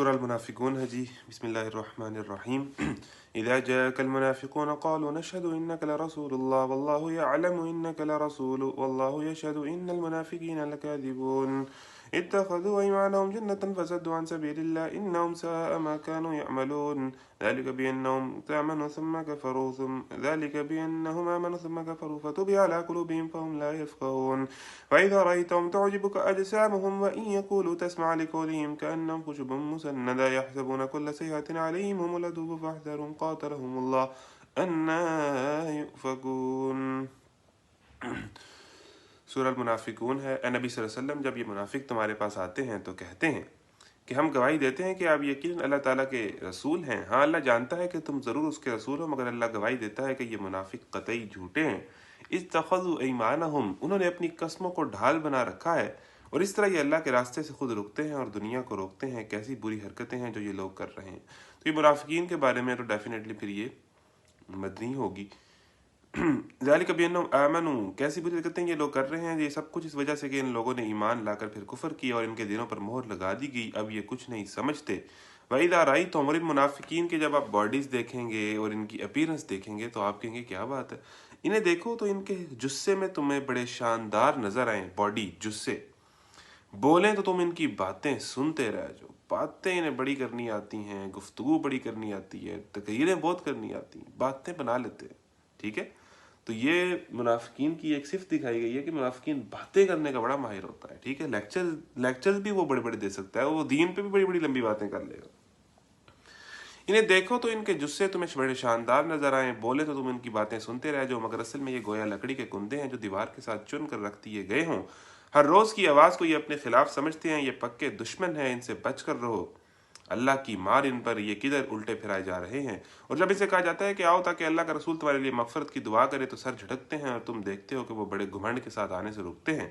سورہ المنافقون ہے جی. بسم اللہ الرحمن الرحیم. اذا جاءك المنافقون قالوا نشهد انك لرسول الله والله يعلم انك لرسول والله يشهد ان المنافقين لكاذبون اتخذوا ايمانهم جنة فصدوا عن سبيل الله انهم ساء ما كانوا يعملون ذلك بانهم آمنوا ثم كفروا ذلك بانهم آمنوا ثم كفروا فتبع على قلوبهم فهم لا يفقهون فإذا رأيتهم تعجبك أجسامهم وإن يقولوا تسمع لقولهم كأنهم خشب مسندة يحسبون كل صيحة عليهم هم العدو فاحذرهم قاتلهم الله أنى يؤفكون. سورہ المنافقون ہے. اے نبی صلی اللہ علیہ وسلم، جب یہ منافق تمہارے پاس آتے ہیں تو کہتے ہیں کہ ہم گواہی دیتے ہیں کہ آپ یقیناً اللہ تعالیٰ کے رسول ہیں. ہاں، اللہ جانتا ہے کہ تم ضرور اس کے رسول ہو، مگر اللہ گواہی دیتا ہے کہ یہ منافق قطعی جھوٹے ہیں. اتخذوا ایمانہم، انہوں نے اپنی قسموں کو ڈھال بنا رکھا ہے، اور اس طرح یہ اللہ کے راستے سے خود رکتے ہیں اور دنیا کو روکتے ہیں. کیسی بری حرکتیں ہیں جو یہ لوگ کر رہے ہیں. تو یہ منافقین کے بارے میں تو ڈیفینیٹلی پھر یہ مدنی ہوگی. ذالک بانہم آمنوا، کیسی بری حرکتیں یہ لوگ کر رہے ہیں. یہ سب کچھ اس وجہ سے کہ ان لوگوں نے ایمان لا کر پھر کفر کیا اور ان کے دلوں پر مہر لگا دی گئی. اب یہ کچھ نہیں سمجھتے. وَإِذَا رَأَيْتُمُ، اور ان منافقین کے جب آپ باڈیز دیکھیں گے اور ان کی اپیرنس دیکھیں گے تو آپ کہیں گے کیا بات ہے. انہیں دیکھو تو ان کے جسے میں تمہیں بڑے شاندار نظر آئیں. باڈی، جسے. بولیں تو تم ان کی باتیں سنتے رہ جاؤ. باتیں انہیں بڑی کرنی آتی ہیں، گفتگو بڑی کرنی آتی ہے، تقریریں بہت کرنی آتی ہیں، باتیں بنا لیتے ہیں. ٹھیک ہے. تو یہ منافقین کی ایک صفت دکھائی گئی ہے کہ منافقین باتیں کرنے کا بڑا ماہر ہوتا ہے. ٹھیک ہے. لیکچرز بھی وہ بڑے بڑے دے سکتا ہے، وہ دین پہ بھی بڑی بڑی لمبی باتیں کر لے گا. انہیں دیکھو تو ان کے جسے تمہیں بڑے شاندار نظر آئیں، بولے تو تم ان کی باتیں سنتے رہ جاؤ، مگر اصل میں یہ گویا لکڑی کے کندے ہیں جو دیوار کے ساتھ چن کر رکھ دیے گئے ہوں. ہر روز کی آواز کو یہ اپنے خلاف سمجھتے ہیں. یہ پکے دشمن ہیں، ان سے بچ کر رہو. اللہ کی مار ان پر، یہ کدھر الٹے پھرائے جا رہے ہیں. اور جب اسے کہا جاتا ہے کہ آؤ تاکہ اللہ کا رسول تمہارے لیے مغفرت کی دعا کرے تو سر جھٹکتے ہیں، اور تم دیکھتے ہو کہ وہ بڑے گھمنڈ کے ساتھ آنے سے رکتے ہیں.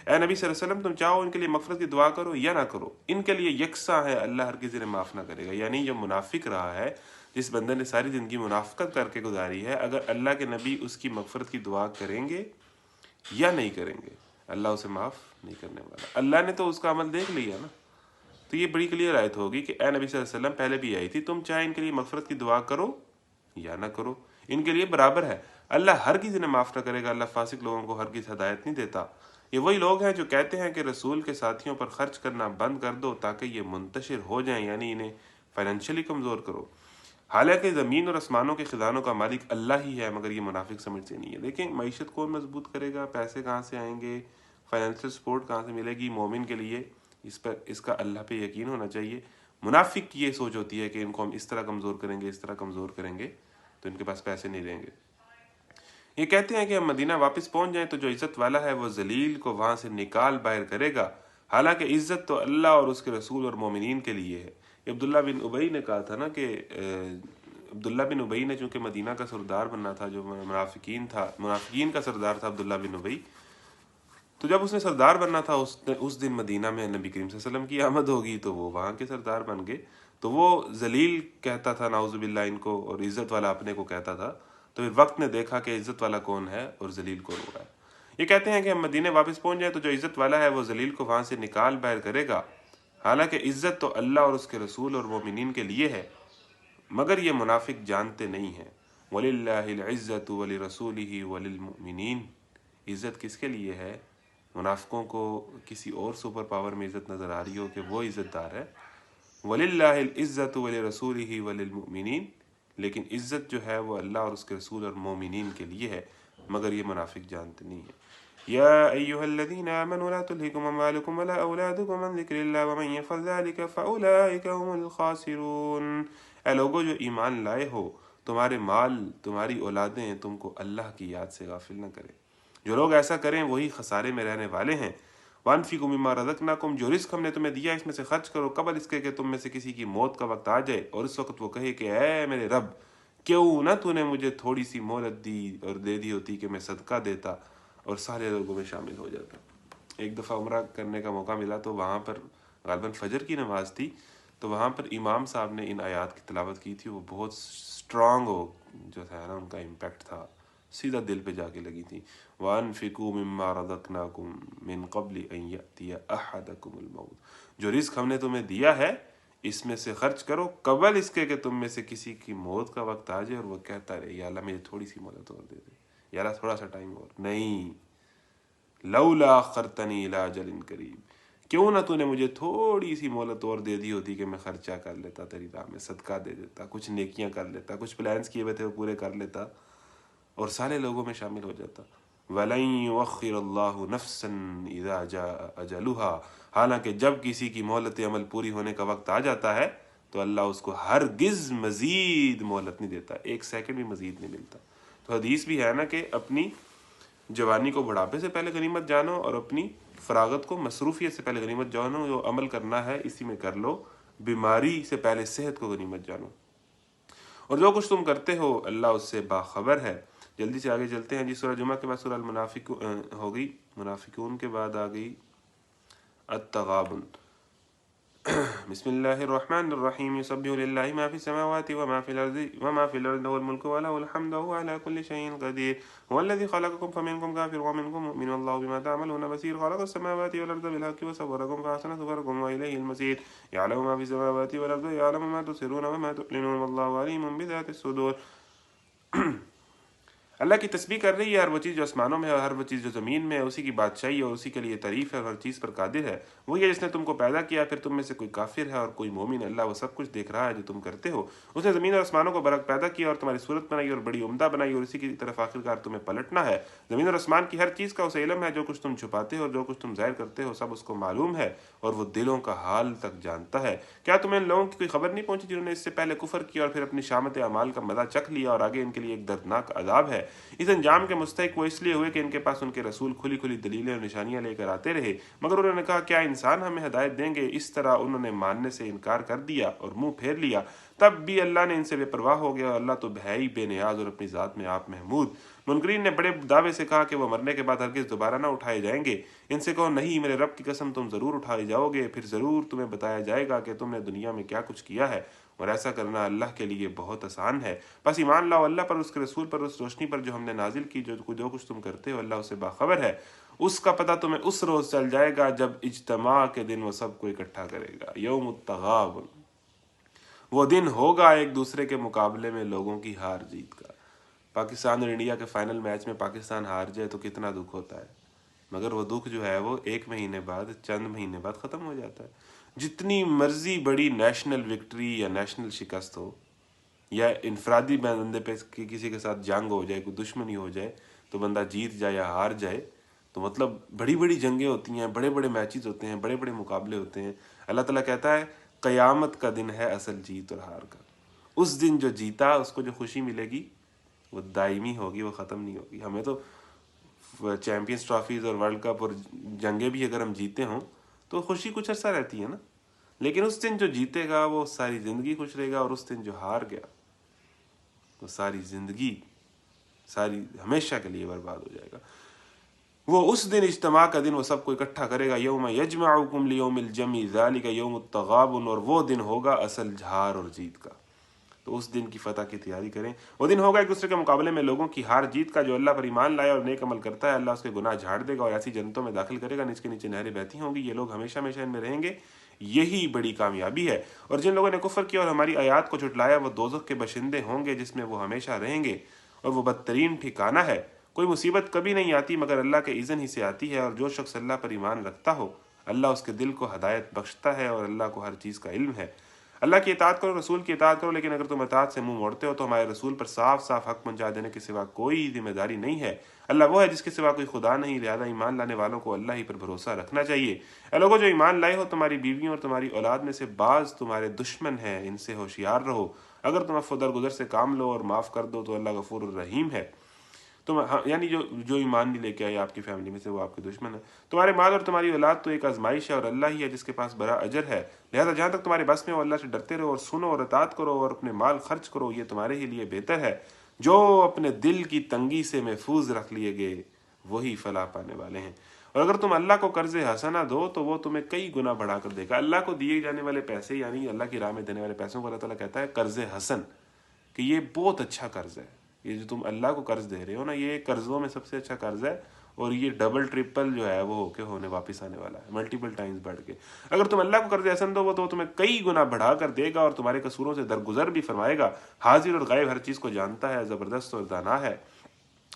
اے نبی صلی اللہ علیہ وسلم، تم چاہو ان کے لیے مغفرت کی دعا کرو یا نہ کرو، ان کے لیے یکساں ہے، اللہ ہرگز انہیں معاف نہ کرے گا. یعنی جو منافق رہا ہے، جس بندے نے ساری زندگی منافقت کر کے گزاری ہے، اگر اللہ کے نبی اس کی مغفرت کی دعا کریں گے یا نہیں کریں گے، اللہ اسے معاف نہیں کرنے والا. اللہ نے تو اس کا عمل دیکھ لیا نا. تو یہ بڑی کلیئر آیت ہوگی کہ اے نبی صلی اللہ علیہ وسلم، پہلے بھی آئی تھی، تم چاہے ان کے لیے مغفرت کی دعا کرو یا نہ کرو، ان کے لیے برابر ہے. اللہ ہرگز انہیں معاف نہ کرے گا. اللہ فاسق لوگوں کو ہرگز ہدایت نہیں دیتا. یہ وہی لوگ ہیں جو کہتے ہیں کہ رسول کے ساتھیوں پر خرچ کرنا بند کر دو تاکہ یہ منتشر ہو جائیں، یعنی انہیں فائنینشلی کمزور کرو. حالانکہ زمین اور آسمانوں کے خزانوں کا مالک اللہ ہی ہے، مگر یہ منافق سمجھتے نہیں ہے. دیکھیں، معیشت کون مضبوط کرے گا، پیسے کہاں سے آئیں گے، فائنینشیل سپورٹ کہاں سے ملے گی مومن کے لیے، اس کا اللہ پہ یقین ہونا چاہیے. منافق کی یہ سوچ ہوتی ہے کہ ان کو ہم اس طرح کمزور کریں گے، اس طرح کمزور کریں گے تو ان کے پاس پیسے نہیں رہیں گے. یہ کہتے ہیں کہ ہم مدینہ واپس پہنچ جائیں تو جو عزت والا ہے وہ ذلیل کو وہاں سے نکال باہر کرے گا، حالانکہ عزت تو اللہ اور اس کے رسول اور مومنین کے لیے ہے. عبداللہ بن ابی نے کہا تھا نا کہ عبداللہ بن ابی نے چونکہ مدینہ کا سردار بننا تھا، جو منافقین کا سردار تھا عبداللہ بن ابی، تو جب اس نے سردار بننا تھا اس دن مدینہ میں نبی کریم صلی اللہ علیہ وسلم کی آمد ہوگی تو وہ وہاں کے سردار بن گئے. تو وہ ذلیل کہتا تھا نعوذ باللہ ان کو، اور عزت والا اپنے کو کہتا تھا. تو پھر وقت نے دیکھا کہ عزت والا کون ہے اور ذلیل کون ہو رہا ہے. یہ کہتے ہیں کہ ہم مدینے واپس پہنچ جائیں تو جو عزت والا ہے وہ ذلیل کو وہاں سے نکال باہر کرے گا، حالانکہ عزت تو اللہ اور اس کے رسول اور مومنین کے لیے ہے، مگر یہ منافق جانتے نہیں ہیں. وَلِلَّهِ الْعِزَّةُ وَلِرَسُولِهِ وَلِلْمُؤْمِنِينَ، عزت کس کے لیے ہے؟ منافقوں کو کسی اور سپر پاور میں عزت نظر آ رہی ہو کہ وہ عزت دار ہے. وَلِلَّهِ الْعِزَّةُ وَلِرَسُولِهِ وَلِلْمُؤْمِنِينَ، لیکن عزت جو ہے وہ اللہ اور اس کے رسول اور مومنین کے لیے ہے، مگر یہ منافق جانتے نہیں ہیں. یا ایھا الذین آمنوا لا تلہکم اموالکم ولا اولادکم عن ذکر اللہ ومن یفعل ذلک فاولئک هم الخاسرون. اے لوگو جو ایمان لائے ہو، تمہارے مال، تمہاری اولادیں تم کو اللہ کی یاد سے غافل نہ کریں. جو لوگ ایسا کریں وہی خسارے میں رہنے والے ہیں. وانفقوا مما رزقناکم، جو رزق ہم نے تمہیں دیا اس میں سے خرچ کرو قبل اس کے کہ تم میں سے کسی کی موت کا وقت آ جائے، اور اس وقت وہ کہے کہ اے میرے رب، کیوں نہ تو نے مجھے تھوڑی سی مہلت دی اور دے دی ہوتی کہ میں صدقہ دیتا اور سارے لوگوں میں شامل ہو جاتا. ایک دفعہ عمرہ کرنے کا موقع ملا تو وہاں پر غالباً فجر کی نماز تھی، تو وہاں پر امام صاحب نے ان آیات کی تلاوت کی تھی. وہ بہت سٹرانگ جو تھا نا، ان کا امپیکٹ تھا، سیدھا دل پہ جا کے لگی تھی. وَأَنفِقُوا مِمَّا رَزَقْنَاكُم مِّن قَبْلِ أَن يَأْتِيَ أَحَدَكُمُ الْمَوْتُ، جو رزق ہم نے تمہیں دیا ہے اس میں سے خرچ کرو قبل اس کے کہ تم میں سے کسی کی موت کا وقت آ جائے اور وہ کہتا رہے یا اللہ مجھے تھوڑی سی مہلت اور دے دے، یا اللہ تھوڑا سا ٹائم اور. نہیں، لولا اخرتنی الی اجل قریب، کیوں نہ تو نے مجھے تھوڑی سی مہلت اور دے دی ہوتی کہ میں خرچہ کر لیتا تیری راہ میں، صدقہ دے دیتا، کچھ نیکیاں کر لیتا، کچھ پلانس کیے ہوئے تھے وہ پورے کر لیتا اور سارے لوگوں میں شامل ہو جاتا. وَلَن يُؤَخِّرَ اللَّهُ نَفْسًا إِذَا جَاءَ أَجَلُهَا، حالانکہ جب کسی کی مہلت عمل پوری ہونے کا وقت آ جاتا ہے تو اللہ اس کو ہرگز مزید مہلت نہیں دیتا، ایک سیکنڈ بھی مزید نہیں ملتا. تو حدیث بھی ہے نا کہ اپنی جوانی کو بڑھاپے سے پہلے غنیمت جانو اور اپنی فراغت کو مصروفیت سے پہلے غنیمت جانو. جو عمل کرنا ہے اسی میں کر لو، بیماری سے پہلے صحت کو غنیمت جانو. اور جو کچھ تم کرتے ہو اللہ اس سے باخبر ہے. جلدی سے آگے چلتے ہیں جی. سورہ جمعہ کے بعد سورہ المنافقون ہو گئی، منافقون کے بعد آ گئی التغابن. بسم اللہ الرحمن الرحیم. یسبح للہ ما فی السماوات وما فی الارض له الملک وله الحمد وهو على كل شيء قدیر. هو الذي خلقكم فمنكم كافر ومنكم مؤمن والله بما تعملون بصير. خلق السماوات والارض بالحق وصوركم فاحسن صوركم واليه المصير. يعلم ما في السماوات والارض ويعلم ما تسرون وما تعلنون والله عليم بذات الصدور. اللہ کی تسبیح کر رہی ہے ہر وہ چیز جو آسمانوں میں ہے اور ہر وہ چیز جو زمین میں ہے، اسی کی بادشاہی اور اسی کے لیے تعریف ہے اور ہر چیز پر قادر ہے. وہی ہے جس نے تم کو پیدا کیا، پھر تم میں سے کوئی کافر ہے اور کوئی مومن. اللہ وہ سب کچھ دیکھ رہا ہے جو تم کرتے ہو. اس نے زمین اور آسمانوں کو برحق پیدا کیا اور تمہاری صورت بنائی اور بڑی عمدہ بنائی اور اسی کی طرف آخرکار تمہیں پلٹنا ہے. زمین اور آسمان کی ہر چیز کا اسے علم ہے، جو کچھ تم چھپاتے ہو اور جو کچھ تم ظاہر کرتے ہو سب اس کو معلوم ہے اور وہ دلوں کا حال تک جانتا ہے. کیا تمہیں ان لوگوں کی کوئی خبر نہیں پہنچی جنہوں نے اس سے پہلے کفر کیا اور پھر اپنی شامت اعمال کا مزہ چکھ لیا اور آگے ان کے لیے ایک دردناک عذاب ہے. اس انجام کے مستحق وہ اس لیے ہوئے کہ ان کے پاس ان کے رسول کھلی کھلی دلیلیں اور نشانیاں لے کر آتے رہے، مگر انہوں نے کہا کیا انسان ہمیں ہدایت دیں گے؟ اس طرح انہوں نے ماننے سے انکار کر دیا اور منہ پھیر لیا. تب بھی اللہ نے ان سے بے پرواہ ہو گیا اور اللہ تو ہے ہی بے نیاز اور اپنی ذات میں آپ محمود. منکرین نے بڑے دعوے سے کہا کہ وہ مرنے کے بعد ہرگز دوبارہ نہ اٹھائے جائیں گے. ان سے کہو نہیں، میرے رب کی قسم تم ضرور اٹھائے جاؤ گے، پھر ضرور تمہیں بتایا جائے گا کہ تم نے دنیا میں کیا کچھ کیا ہے، اور ایسا کرنا اللہ کے لیے بہت آسان ہے. بس ایمان لاؤ اللہ پر، اس کے رسول پر، اس روشنی پر جو ہم نے نازل کی. جو کچھ تم کرتے ہو اللہ اسے باخبر ہے. اس کا پتہ تمہیں اس روز چل جائے گا جب اجتماع کے دن وہ سب کو اکٹھا کرے گا. یوم التغابن، وہ دن ہوگا ایک دوسرے کے مقابلے میں لوگوں کی ہار جیت کا. پاکستان اور انڈیا کے فائنل میچ میں پاکستان ہار جائے تو کتنا دکھ ہوتا ہے، مگر وہ دکھ جو ہے وہ ایک مہینے بعد، چند مہینے بعد ختم ہو جاتا ہے. جتنی مرضی بڑی نیشنل وکٹری یا نیشنل شکست ہو یا انفرادی بندے پہ کسی کے ساتھ جنگ ہو جائے، کوئی دشمنی ہو جائے تو بندہ جیت جائے یا ہار جائے، تو مطلب بڑی بڑی جنگیں ہوتی ہیں، بڑے بڑے میچز ہوتے ہیں، بڑے بڑے مقابلے ہوتے ہیں. اللہ تعالیٰ کہتا ہے قیامت کا دن ہے اصل جیت اور ہار کا. اس دن جو جیتا اس کو جو خوشی ملے گی وہ دائمی ہوگی، وہ ختم نہیں ہوگی. ہمیں تو چیمپئنز ٹرافیز اور ورلڈ کپ اور جنگیں بھی اگر ہم جیتے ہوں تو خوشی کچھ عرصہ رہتی ہے نا، لیکن اس دن جو جیتے گا وہ ساری زندگی خوش رہے گا، اور اس دن جو ہار گیا وہ ساری زندگی، ساری ہمیشہ کے لیے برباد ہو جائے گا. وہ اس دن اجتماع کا دن وہ سب کو اکٹھا کرے گا. یوم یجمعکم لیوم الجمع ذالک یوم التغابن، اور وہ دن ہوگا اصل ہار اور جیت کا. تو اس دن کی فتح کی تیاری کریں. وہ دن ہوگا ایک دوسرے کے مقابلے میں لوگوں کی ہار جیت کا. جو اللہ پر ایمان لائے اور نیک عمل کرتا ہے اللہ اس کے گناہ جھاڑ دے گا اور ایسی جنتوں میں داخل کرے گا جس کے نیچے نہریں بہتی ہوں گی. یہ لوگ ہمیشہ ہمیشہ ان میں رہیں گے، یہی بڑی کامیابی ہے. اور جن لوگوں نے کفر کیا اور ہماری آیات کو جھٹلایا وہ دوزخ کے باشندے ہوں گے جس میں وہ ہمیشہ رہیں گے، اور وہ بدترین ٹھکانہ ہے. کوئی مصیبت کبھی نہیں آتی مگر اللہ کے اذن ہی سے آتی ہے، اور جو شخص اللہ پر ایمان رکھتا ہو اللہ اس کے دل کو ہدایت بخشتا ہے، اور اللہ کو ہر چیز کا علم ہے. اللہ کی اطاعت کرو، رسول کی اطاعت کرو، لیکن اگر تم اطاعت سے منہ موڑتے ہو تو ہمارے رسول پر صاف صاف حق پہنچا دینے کے سوا کوئی ذمہ داری نہیں ہے. اللہ وہ ہے جس کے سوا کوئی خدا نہیں، لہذا ایمان لانے والوں کو اللہ ہی پر بھروسہ رکھنا چاہیے. اے لوگوں جو ایمان لائے ہو، تمہاری بیویوں اور تمہاری اولاد میں سے بعض تمہارے دشمن ہیں، ان سے ہوشیار رہو. اگر تم عفو درگزر سے کام لو اور معاف کر دو تو اللہ غفور الرحیم ہے. تم یعنی جو ایمان نہیں لے کے آئے آپ کی فیملی میں سے وہ آپ کے دشمن ہے. تمہارے مال اور تمہاری اولاد تو ایک آزمائش ہے اور اللہ ہی ہے جس کے پاس بڑا اجر ہے. لہذا جہاں تک تمہارے بس میں ہو اللہ سے ڈرتے رہو اور سنو اور اطاعت کرو اور اپنے مال خرچ کرو، یہ تمہارے ہی لیے بہتر ہے. جو اپنے دل کی تنگی سے محفوظ رکھ لیے گئے وہی فلاح پانے والے ہیں. اور اگر تم اللہ کو قرض حسنہ دو تو وہ تمہیں کئی گنا بڑھا کر دے گا. اللہ کو دیے جانے والے پیسے یعنی اللہ کی راہ میں دینے والے پیسوں کو اللہ تعالیٰ کہتا ہے قرض حسن، کہ یہ بہت اچھا قرض ہے. یہ جو تم اللہ کو قرض دے رہے ہو نا، یہ قرضوں میں سب سے اچھا قرض ہے. اور یہ ڈبل ٹرپل جو ہے وہ ہو کے ہونے واپس آنے والا ہے، ملٹیپل ٹائمز بڑھ کے۔ اگر تم اللہ کو قرض حسن دو وہ تو تمہیں کئی گنا بڑھا کر دے گا اور تمہارے قصوروں سے درگزر بھی فرمائے گا، حاضر اور غائب ہر چیز کو جانتا ہے، زبردست اور دانا ہے۔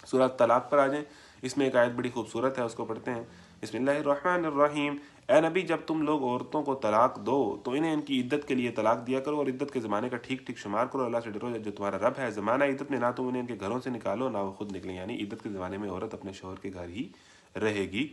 سورہ طلاق پر آ جائیں، اس میں ایک آیت بڑی خوبصورت ہے، اس کو پڑھتے ہیں۔ بسم اللہ الرحمن الرحیم، اے نبی جب تم لوگ عورتوں کو طلاق دو تو انہیں ان کی عدت کے لیے طلاق دیا کرو اور عدت کے زمانے کا ٹھیک ٹھیک شمار کرو، اللہ سے ڈرو جو تمہارا رب ہے۔ زمانہ عدت میں نہ تم انہیں ان کے گھروں سے نکالو نہ وہ خود نکلیں، یعنی عدت کے زمانے میں عورت اپنے شوہر کے گھر ہی رہے گی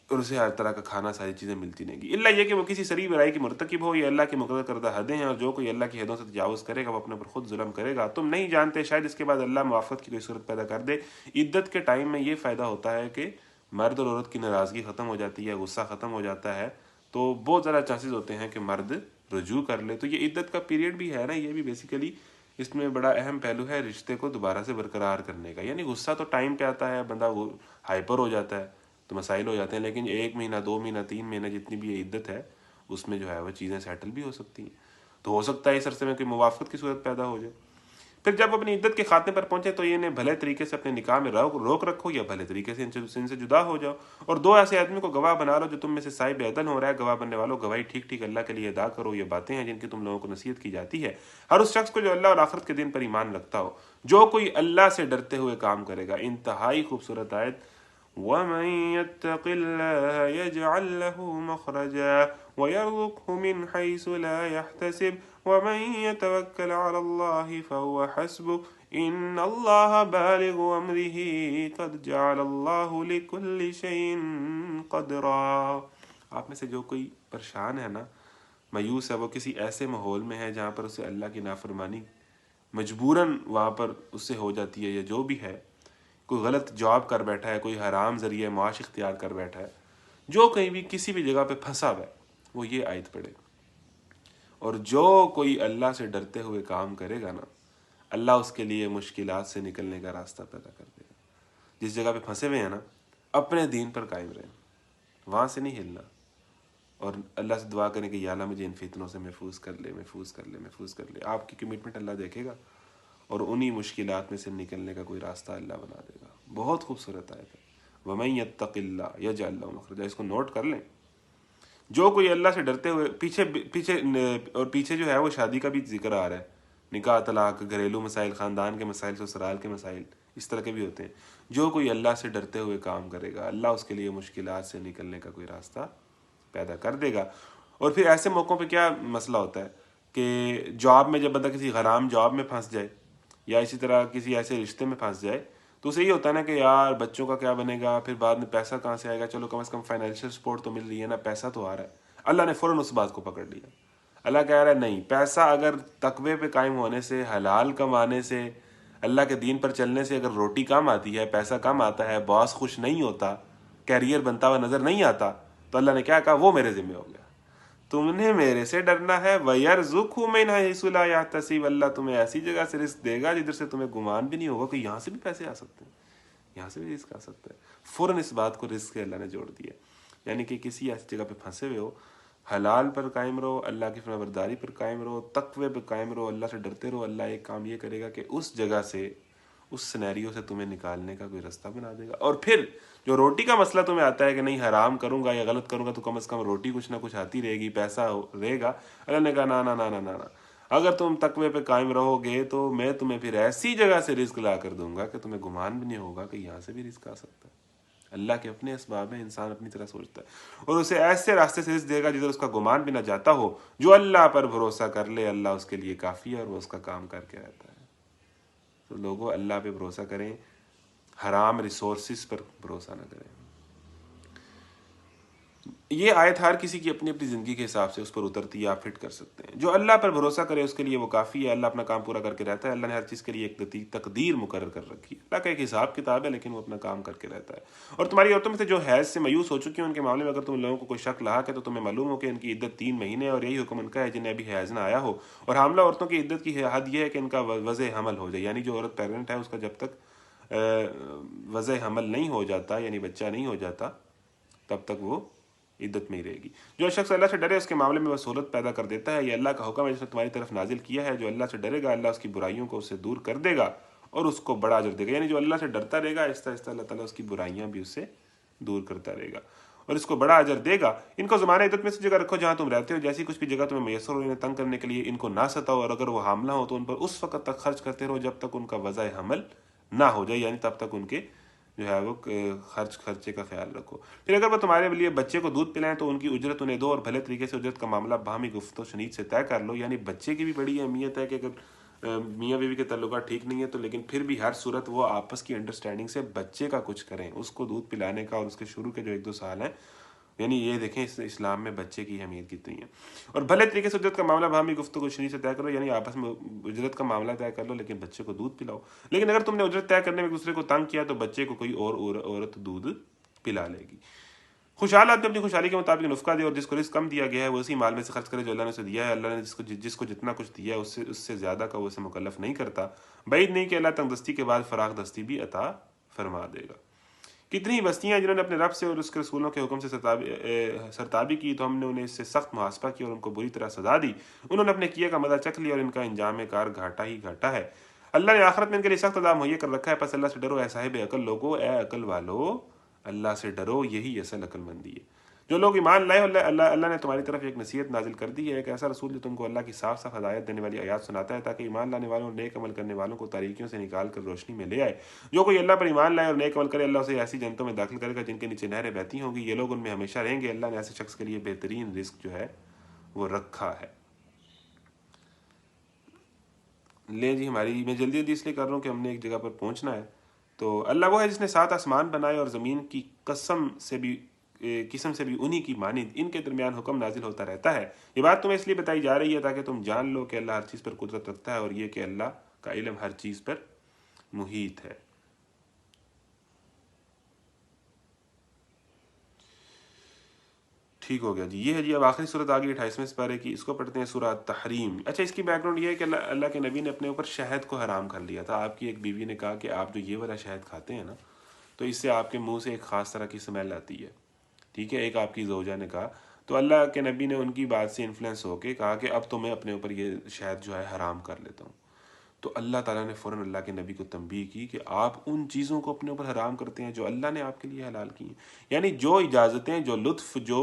اور اسے ہر طرح کا کھانا ساری چیزیں ملتی رہیں گی، الا یہ کہ وہ کسی سری برائی کی مرتکب ہو، یہ اللہ کی مقرر کردہ حدیں ہیں، اور جو کوئی اللہ کی حدوں سے تجاوز کرے گا وہ اپنے اوپر خود ظلم کرے گا۔ تم نہیں جانتے شاید اس کے بعد اللہ موافقت کی کوئی صورت پیدا کر دے۔ عدت کے ٹائم میں یہ فائدہ ہوتا ہے کہ مرد اور عورت کی ناراضگی ختم ہو جاتی ہے، غصہ ختم ہو جاتا ہے، تو بہت زیادہ چانسز ہوتے ہیں کہ مرد رجوع کر لے۔ تو یہ عدت کا پیریڈ بھی ہے نا، یہ بھی بیسیکلی اس میں بڑا اہم پہلو ہے رشتے کو دوبارہ سے برقرار کرنے کا۔ یعنی غصہ تو ٹائم پہ آتا ہے، بندہ وہ ہائپر ہو جاتا ہے تو مسائل ہو جاتے ہیں، لیکن 1 مہینہ 2 مہینہ 3 مہینہ جتنی بھی یہ عدت ہے اس میں جو ہے وہ چیزیں سیٹل بھی ہو سکتی ہیں۔ تو ہو سکتا ہے اس عرصے میں کوئی موافقت کی صورت پیدا ہو جائے۔ پھر جب اپنی عدت کے خاتمے پر پہنچے تو انہیں بھلے طریقے سے اپنے نکاح میں روک رکھو یا بھلے طریقے سے ان سے جدا ہو جاؤ، اور 2 ایسے آدمی کو گواہ بنا لو جو تم میں سے صاحب عدل ہو رہا ہے۔ گواہ بننے والوں گواہی ٹھیک ٹھیک اللہ کے لیے ادا کرو، یہ باتیں ہیں جن کی تم لوگوں کو نصیحت کی جاتی ہے ہر اس شخص کو جو اللہ اور آخرت کے دن پر ایمان رکھتا ہو، جو کوئی اللہ سے ڈرتے ہوئے کام کرے گا۔ انتہائی خوبصورت آیت، وَمَن يَتَّقِ اللَّهَ يَجْعَل لَّهُ مَخْرَجًا وَيَرْزُقْهُ مِنْ حَيْثُ لَا يَحْتَسِبُ وَمَن يَتَوَكَّلْ عَلَى اللَّهِ فَهُوَ حَسْبُهُ إِنَّ اللَّهَ بَالِغُ أَمْرِهِ قَدْ جَعَلَ اللَّهُ لِكُلِّ شَيْءٍ قَدْرًا۔ آپ میں سے جو کوئی پریشان ہے نا، مایوس ہے، وہ کسی ایسے ماحول میں ہے جہاں پر اسے اللہ کی نافرمانی مجبوراً وہاں پر اس سے ہو جاتی ہے، یا جو بھی ہے، کوئی غلط جاب کر بیٹھا ہے، کوئی حرام ذریعہ معاش اختیار کر بیٹھا ہے، جو کہیں بھی کسی بھی جگہ پہ پھنسا ہوا ہے، وہ یہ آیت پڑھے، اور جو کوئی اللہ سے ڈرتے ہوئے کام کرے گا نا، اللہ اس کے لیے مشکلات سے نکلنے کا راستہ پیدا کر دے گا۔ جس جگہ پہ پھنسے ہوئے ہیں نا، اپنے دین پر قائم رہیں، وہاں سے نہیں ہلنا، اور اللہ سے دعا کریں کہ یا اللہ مجھے ان فتنوں سے محفوظ کر لے، محفوظ کر لے، محفوظ کر لے۔ آپ کی کمٹمنٹ اللہ دیکھے گا اور انہی مشکلات میں سے نکلنے کا کوئی راستہ اللہ بنا دے گا۔ بہت خوبصورت آیت ہے، وَمَن يَتَّقِ اللَّهَ يَجْعَل لَّهُ مَخْرَجًا، اس کو نوٹ کر لیں۔ جو کوئی اللہ سے ڈرتے ہوئے، پیچھے جو ہے وہ شادی کا بھی ذکر آ رہا ہے، نکاح، طلاق، گھریلو مسائل، خاندان کے مسائل، سسرال کے مسائل، اس طرح کے بھی ہوتے ہیں۔ جو کوئی اللہ سے ڈرتے ہوئے کام کرے گا، اللہ اس کے لیے مشکلات سے نکلنے کا کوئی راستہ پیدا کر دے گا۔ اور پھر ایسے موقعوں پہ کیا مسئلہ ہوتا ہے کہ جاب میں جب بندہ کسی حرام جاب میں پھنس جائے یا اسی طرح کسی ایسے رشتے میں پھنس جائے تو اسے یہ ہوتا ہے نا کہ یار بچوں کا کیا بنے گا، پھر بعد میں پیسہ کہاں سے آئے گا، چلو کم از کم فائنینشیل سپورٹ تو مل رہی ہے نا، پیسہ تو آ رہا ہے۔ اللہ نے فوراً اس بات کو پکڑ لیا۔ اللہ کہہ رہا ہے نہیں، پیسہ اگر تقوی پہ قائم ہونے سے، حلال کمانے سے، اللہ کے دین پر چلنے سے اگر روٹی کم آتی ہے، پیسہ کم آتا ہے، باس خوش نہیں ہوتا، کیریئر بنتا ہوا نظر نہیں آتا، تو اللہ نے کیا کہا، وہ میرے ذمہ ہو گیا۔ تم نے میرے سے ڈرنا ہے، وَيَرْزُقْهُ مِنْ حَيْثُ لَا يَحْتَسِبُ، اللہ تمہیں ایسی جگہ سے رزق دے گا جدھر سے تمہیں گمان بھی نہیں ہوگا کہ یہاں سے بھی پیسے آ سکتے ہیں، یہاں سے بھی رزق آ سکتا ہے۔ فوراً اس بات کو رزق کے اللہ نے جوڑ دیا، یعنی کہ کسی ایسی جگہ پہ پھنسے ہوئے ہو، حلال پر قائم رہو، اللہ کی فرمانبرداری پر قائم رہو، تقوی پہ قائم رہو، اللہ سے ڈرتے رہو، اللہ ایک کام یہ کرے گا کہ اس جگہ سے، اس سینیریو سے تمہیں نکالنے کا کوئی راستہ بنا دے گا۔ اور پھر جو روٹی کا مسئلہ تمہیں آتا ہے کہ نہیں حرام کروں گا یا غلط کروں گا تو کم از کم روٹی کچھ نہ کچھ آتی رہے گی، پیسہ رہے گا، اللہ نے کہا نا نا نا نا نا نا، اگر تم تقوی پہ قائم رہو گے تو میں تمہیں پھر ایسی جگہ سے رزق لا کر دوں گا کہ تمہیں گمان بھی نہیں ہوگا کہ یہاں سے بھی رزق آ سکتا ہے۔ اللہ کے اپنے اسباب ہیں، انسان اپنی طرح سوچتا ہے، اور اسے ایسے راستے سے رزق دے گا جدھر اس کا گمان بھی نہ جاتا ہو۔ جو اللہ پر بھروسہ کر لے اللہ اس کے لیے کافی ہے اور وہ اس کا کام کر کے رہتا ہے۔ تو لوگوں اللہ پہ بھروسہ کریں، حرام ریسورسز پر بھروسہ نہ کریں۔ یہ آیت ہر کسی کی اپنی اپنی زندگی کے حساب سے اس پر اترتی ہے، آپ فٹ کر سکتے ہیں۔ جو اللہ پر بھروسہ کرے اس کے لیے وہ کافی ہے، اللہ اپنا کام پورا کر کے رہتا ہے۔ اللہ نے ہر چیز کے لیے ایک تقدیر مقرر کر رکھی ہے، اللہ کا ایک حساب کتاب ہے، لیکن وہ اپنا کام کر کے رہتا ہے۔ اور تمہاری عورتوں میں سے جو حیض سے مایوس ہو چکی ہیں ان کے معاملے میں اگر تم لوگوں کو کوئی شک لاحق ہے تو تمہیں معلوم ہو کہ ان کی عدت 3 مہینے ہے، اور یہی حکم ان کا ہے جنہیں ابھی حیض نہ آیا ہو۔ اور حاملہ عورتوں کی عدت کی حد یہ ہے کہ ان کا وضع حمل ہو جائے، یعنی جو عورت پیگنٹ ہے اس کا جب تک وضع حمل نہیں ہو جاتا، یعنی بچہ نہیں ہو جاتا، تب تک وہ عدت میں ہی رہے گی۔ جو شخص اللہ سے ڈرے اس کے معاملے میں وہ سہولت پیدا کر دیتا ہے، یہ اللہ کا حکم ہے جس نے تمہاری طرف نازل کیا ہے۔ جو اللہ سے ڈرے گا اللہ اس کی برائیوں کو اس سے دور کر دے گا اور اس کو بڑا اجر دے گا. یعنی جو اللہ سے ڈرتا رہے گا آہستہ آہستہ اللہ تعالیٰ اس کی برائیاں بھی اس سے دور کرتا رہے گا اور اس کو بڑا اجر دے گا. ان کو زمانہ عدت میں سے جگہ رکھو جہاں تم رہتے ہو, جیسی کچھ بھی جگہ تمہیں میسر ہو, انہیں تنگ کرنے کے لیے ان کو نہ ستاؤ, اور اگر وہ حاملہ ہو تو ان پر اس وقت تک خرچ کرتے رہو جب تک ان کا وضع حمل نہ ہو جائے, یعنی تب تک ان کے جو ہے وہ خرچے کا خیال رکھو. پھر اگر وہ تمہارے لیے بچے کو دودھ پلائیں تو ان کی اجرت انہیں دو, اور بھلے طریقے سے اجرت کا معاملہ باہمی گفت و شنید سے طے کر لو. یعنی بچے کی بھی بڑی اہمیت ہے کہ اگر میاں بیوی کے تعلقات ٹھیک نہیں ہے تو لیکن پھر بھی ہر صورت وہ آپس کی انڈرسٹینڈنگ سے بچے کا کچھ کریں, اس کو دودھ پلانے کا, اور اس کے شروع کے جو 1-2 سال ہیں, یعنی یہ دیکھیں اسلام میں بچے کی اہمیت کتنی ہے. اور بھلے طریقے سے اجرت کا معاملہ باہمی گفتگو شنید سے طے کرو, یعنی آپس میں اجرت کا معاملہ طے کر لو لیکن بچے کو دودھ پلاؤ. لیکن اگر تم نے اجرت طے کرنے میں ایک دوسرے کو تنگ کیا تو بچے کو کوئی اور عورت دودھ پلا لے گی. خوشحال آدمی اپنی خوشحالی کے مطابق نفقہ دے, اور جس کو رزق کم دیا گیا ہے وہ اسی مال میں سے خرچ کرے جو اللہ نے اسے دیا ہے. اللہ نے جس کو جتنا کچھ دیا ہے اس سے زیادہ کا وہ اسے مکلف نہیں کرتا. بعید نہیں کہ اللہ تنگ دستی کے بعد فراغ دستی بھی عطا فرما دے گا. کتنی ہی بستیاں ہیں جنہوں نے اپنے رب سے اور اس کے رسولوں کے حکم سے سرتابی کی تو ہم نے انہیں اس سے سخت محاسبہ کیا اور ان کو بری طرح سزا دی. انہوں نے اپنے کیے کا مزہ چکھ لیا اور ان کا انجام کار گھاٹا ہی گھاٹا ہے. اللہ نے آخرت میں ان کے لیے سخت عذاب مہیا کر رکھا ہے. پس اللہ سے ڈرو اے صاحب عقل لوگو, اے عقل والو اللہ سے ڈرو, یہی اصل عقل مندی ہے. جو لوگ ایمان لائے, اللہ نے تمہاری طرف ایک نصیحت نازل کر دی ہے, ایک ایسا رسول جو تم کو اللہ کی صاف صاف ہدایت دینے والی آیات سناتا ہے تاکہ ایمان لانے والوں اور نیک عمل کرنے والوں کو تاریکیوں سے نکال کر روشنی میں لے آئے. جو کوئی اللہ پر ایمان لائے اور نیک عمل کرے اللہ اسے ایسی جنتوں میں داخل کرے گا جن کے نیچے نہریں بہتی ہوں گی, یہ لوگ ان میں ہمیشہ رہیں گے. اللہ نے ایسے شخص کے لیے بہترین رزق جو ہے وہ رکھا ہے. لیں جی, میں جلدی اس لیے کر رہا ہوں کہ ہم نے ایک جگہ پر پہنچنا ہے. تو اللہ وہ ہے جس نے 7 آسمان بنائے اور زمین کی قسم سے بھی انہی کی مانند ان کے درمیان حکم نازل ہوتا رہتا ہے. یہ بات تمہیں اس لیے بتائی جا رہی ہے تاکہ تم جان لو کہ اللہ ہر چیز پر قدرت رکھتا ہے, اور یہ کہ اللہ کا علم ہر چیز پر محیط ہے. ٹھیک ہو گیا جی. یہ ہے جی اب آخری صورت آگئی 28ویں سپارے کی, اس کو پڑھتے ہیں سورہ تحریم. اچھا, اس کی بیک گراؤنڈ یہ ہے کہ اللہ کے نبی نے اپنے اوپر شہد کو حرام کر لیا تھا. آپ کی ایک بیوی نے کہا کہ آپ جو یہ والا شہد کھاتے ہیں نا تو اس سے آپ کے منہ سے ایک خاص طرح کی سمیل آتی ہے. ٹھیک ہے, ایک آپ کی زوجہ نے کہا. تو اللہ کے نبی نے ان کی بات سے انفلوئنس ہو کے کہا کہ اب تو میں اپنے اوپر یہ شہد جو ہے حرام کر لیتا ہوں. تو اللہ تعالیٰ نے فوراً اللہ کے نبی کو تنبیہ کی کہ آپ ان چیزوں کو اپنے اوپر حرام کرتے ہیں جو اللہ نے آپ کے لیے حلال کی ہیں. یعنی جو اجازتیں, جو لطف, جو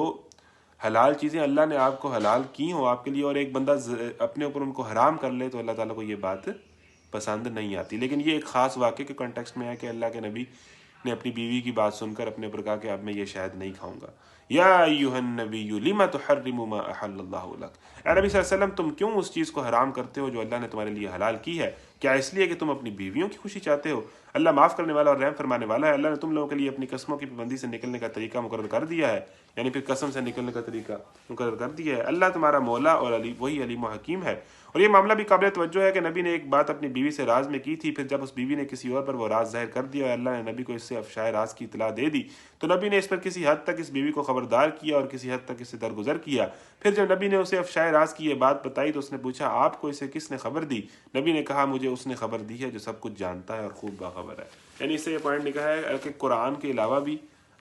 حلال چیزیں اللہ نے آپ کو حلال کی ہوں آپ کے لیے, اور ایک بندہ اپنے اوپر ان کو حرام کر لے تو اللہ تعالیٰ کو یہ بات پسند نہیں آتی. لیکن یہ ایک خاص واقعے کے کنٹیکسٹ میں ہے کہ اللہ کے نبی نے اپنی بیوی کی بات سن کر اپنے اوپر کہا کہ اب میں یہ شاید نہیں کھاؤں گا. یا ایھا النبی لم تحرم ما احل اللہ لک, اے نبی صلی اللہ علیہ وسلم تم کیوں اس چیز کو حرام کرتے ہو جو اللہ نے تمہارے لیے حلال کی ہے؟ کیا اس لیے کہ تم اپنی بیویوں کی خوشی چاہتے ہو؟ اللہ معاف کرنے والا اور رحم فرمانے والا ہے. اللہ نے تم لوگوں کے لیے اپنی قسموں کی پابندی سے نکلنے کا طریقہ مقرر کر دیا ہے, یعنی پھر قسم سے نکلنے کا طریقہ مقرر کر دیا ہے. اللہ تمہارا مولا اور وہی علیم و حکیم ہے. اور یہ معاملہ بھی قابل توجہ ہے کہ نبی نے ایک بات اپنی بیوی سے راز میں کی تھی, پھر جب اس بیوی نے کسی اور پر وہ راز ظاہر کر دیا اور اللہ نے نبی کو اس سے افشائے راز کی اطلاع دے دی تو نبی نے اس پر کسی حد تک اس بیوی کو خبردار کیا اور کسی حد تک اس سے درگزر کیا. پھر جب نبی نے اسے افشائے راز کی یہ بات بتائی تو اس نے پوچھا آپ کو اسے کس نے خبر دی؟ نبی نے کہا مجھے اس نے خبر دی ہے جو سب کچھ جانتا ہے اور خوب باخبر ہے. یعنی اس سے یہ پوائنٹ نکلا ہے کہ قرآن کے علاوہ بھی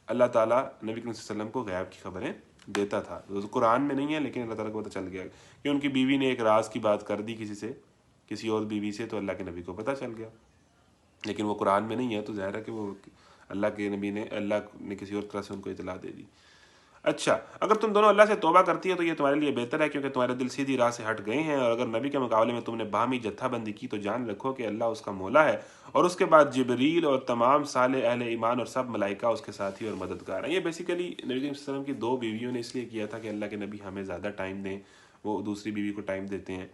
اللہ تعالیٰ نبی کریم صلی اللہ علیہ وسلم کو غیب کی خبریں دیتا تھا. قرآن میں نہیں ہے لیکن اللہ تعالیٰ کو پتہ چل گیا کہ ان کی بیوی نے ایک راز کی بات کر دی کسی اور بیوی سے تو اللہ کے نبی کو پتہ چل گیا, لیکن وہ قرآن میں نہیں ہے تو ظاہر ہے کہ وہ اللہ نے کسی اور طرح سے ان کو اطلاع دے دی. اچھا, اگر تم دونوں اللہ سے توبہ کرتی ہو تو یہ تمہارے لیے بہتر ہے کیونکہ تمہارے دل سیدھی راہ سے ہٹ گئے ہیں, اور اگر نبی کے مقابلے میں تم نے باہمی جتھا بندی کی تو جان رکھو کہ اللہ اس کا مولا ہے, اور اس کے بعد جبریل اور تمام صالح اہل ایمان اور سب ملائکہ اس کے ساتھی اور مددگار ہیں. یہ بیسیکلی نبی صلی اللہ علیہ وسلم کی 2 بیویوں نے اس لیے کیا تھا کہ اللہ کے نبی ہمیں زیادہ ٹائم دیں, وہ دوسری بیوی کو ٹائم دیتے ہیں.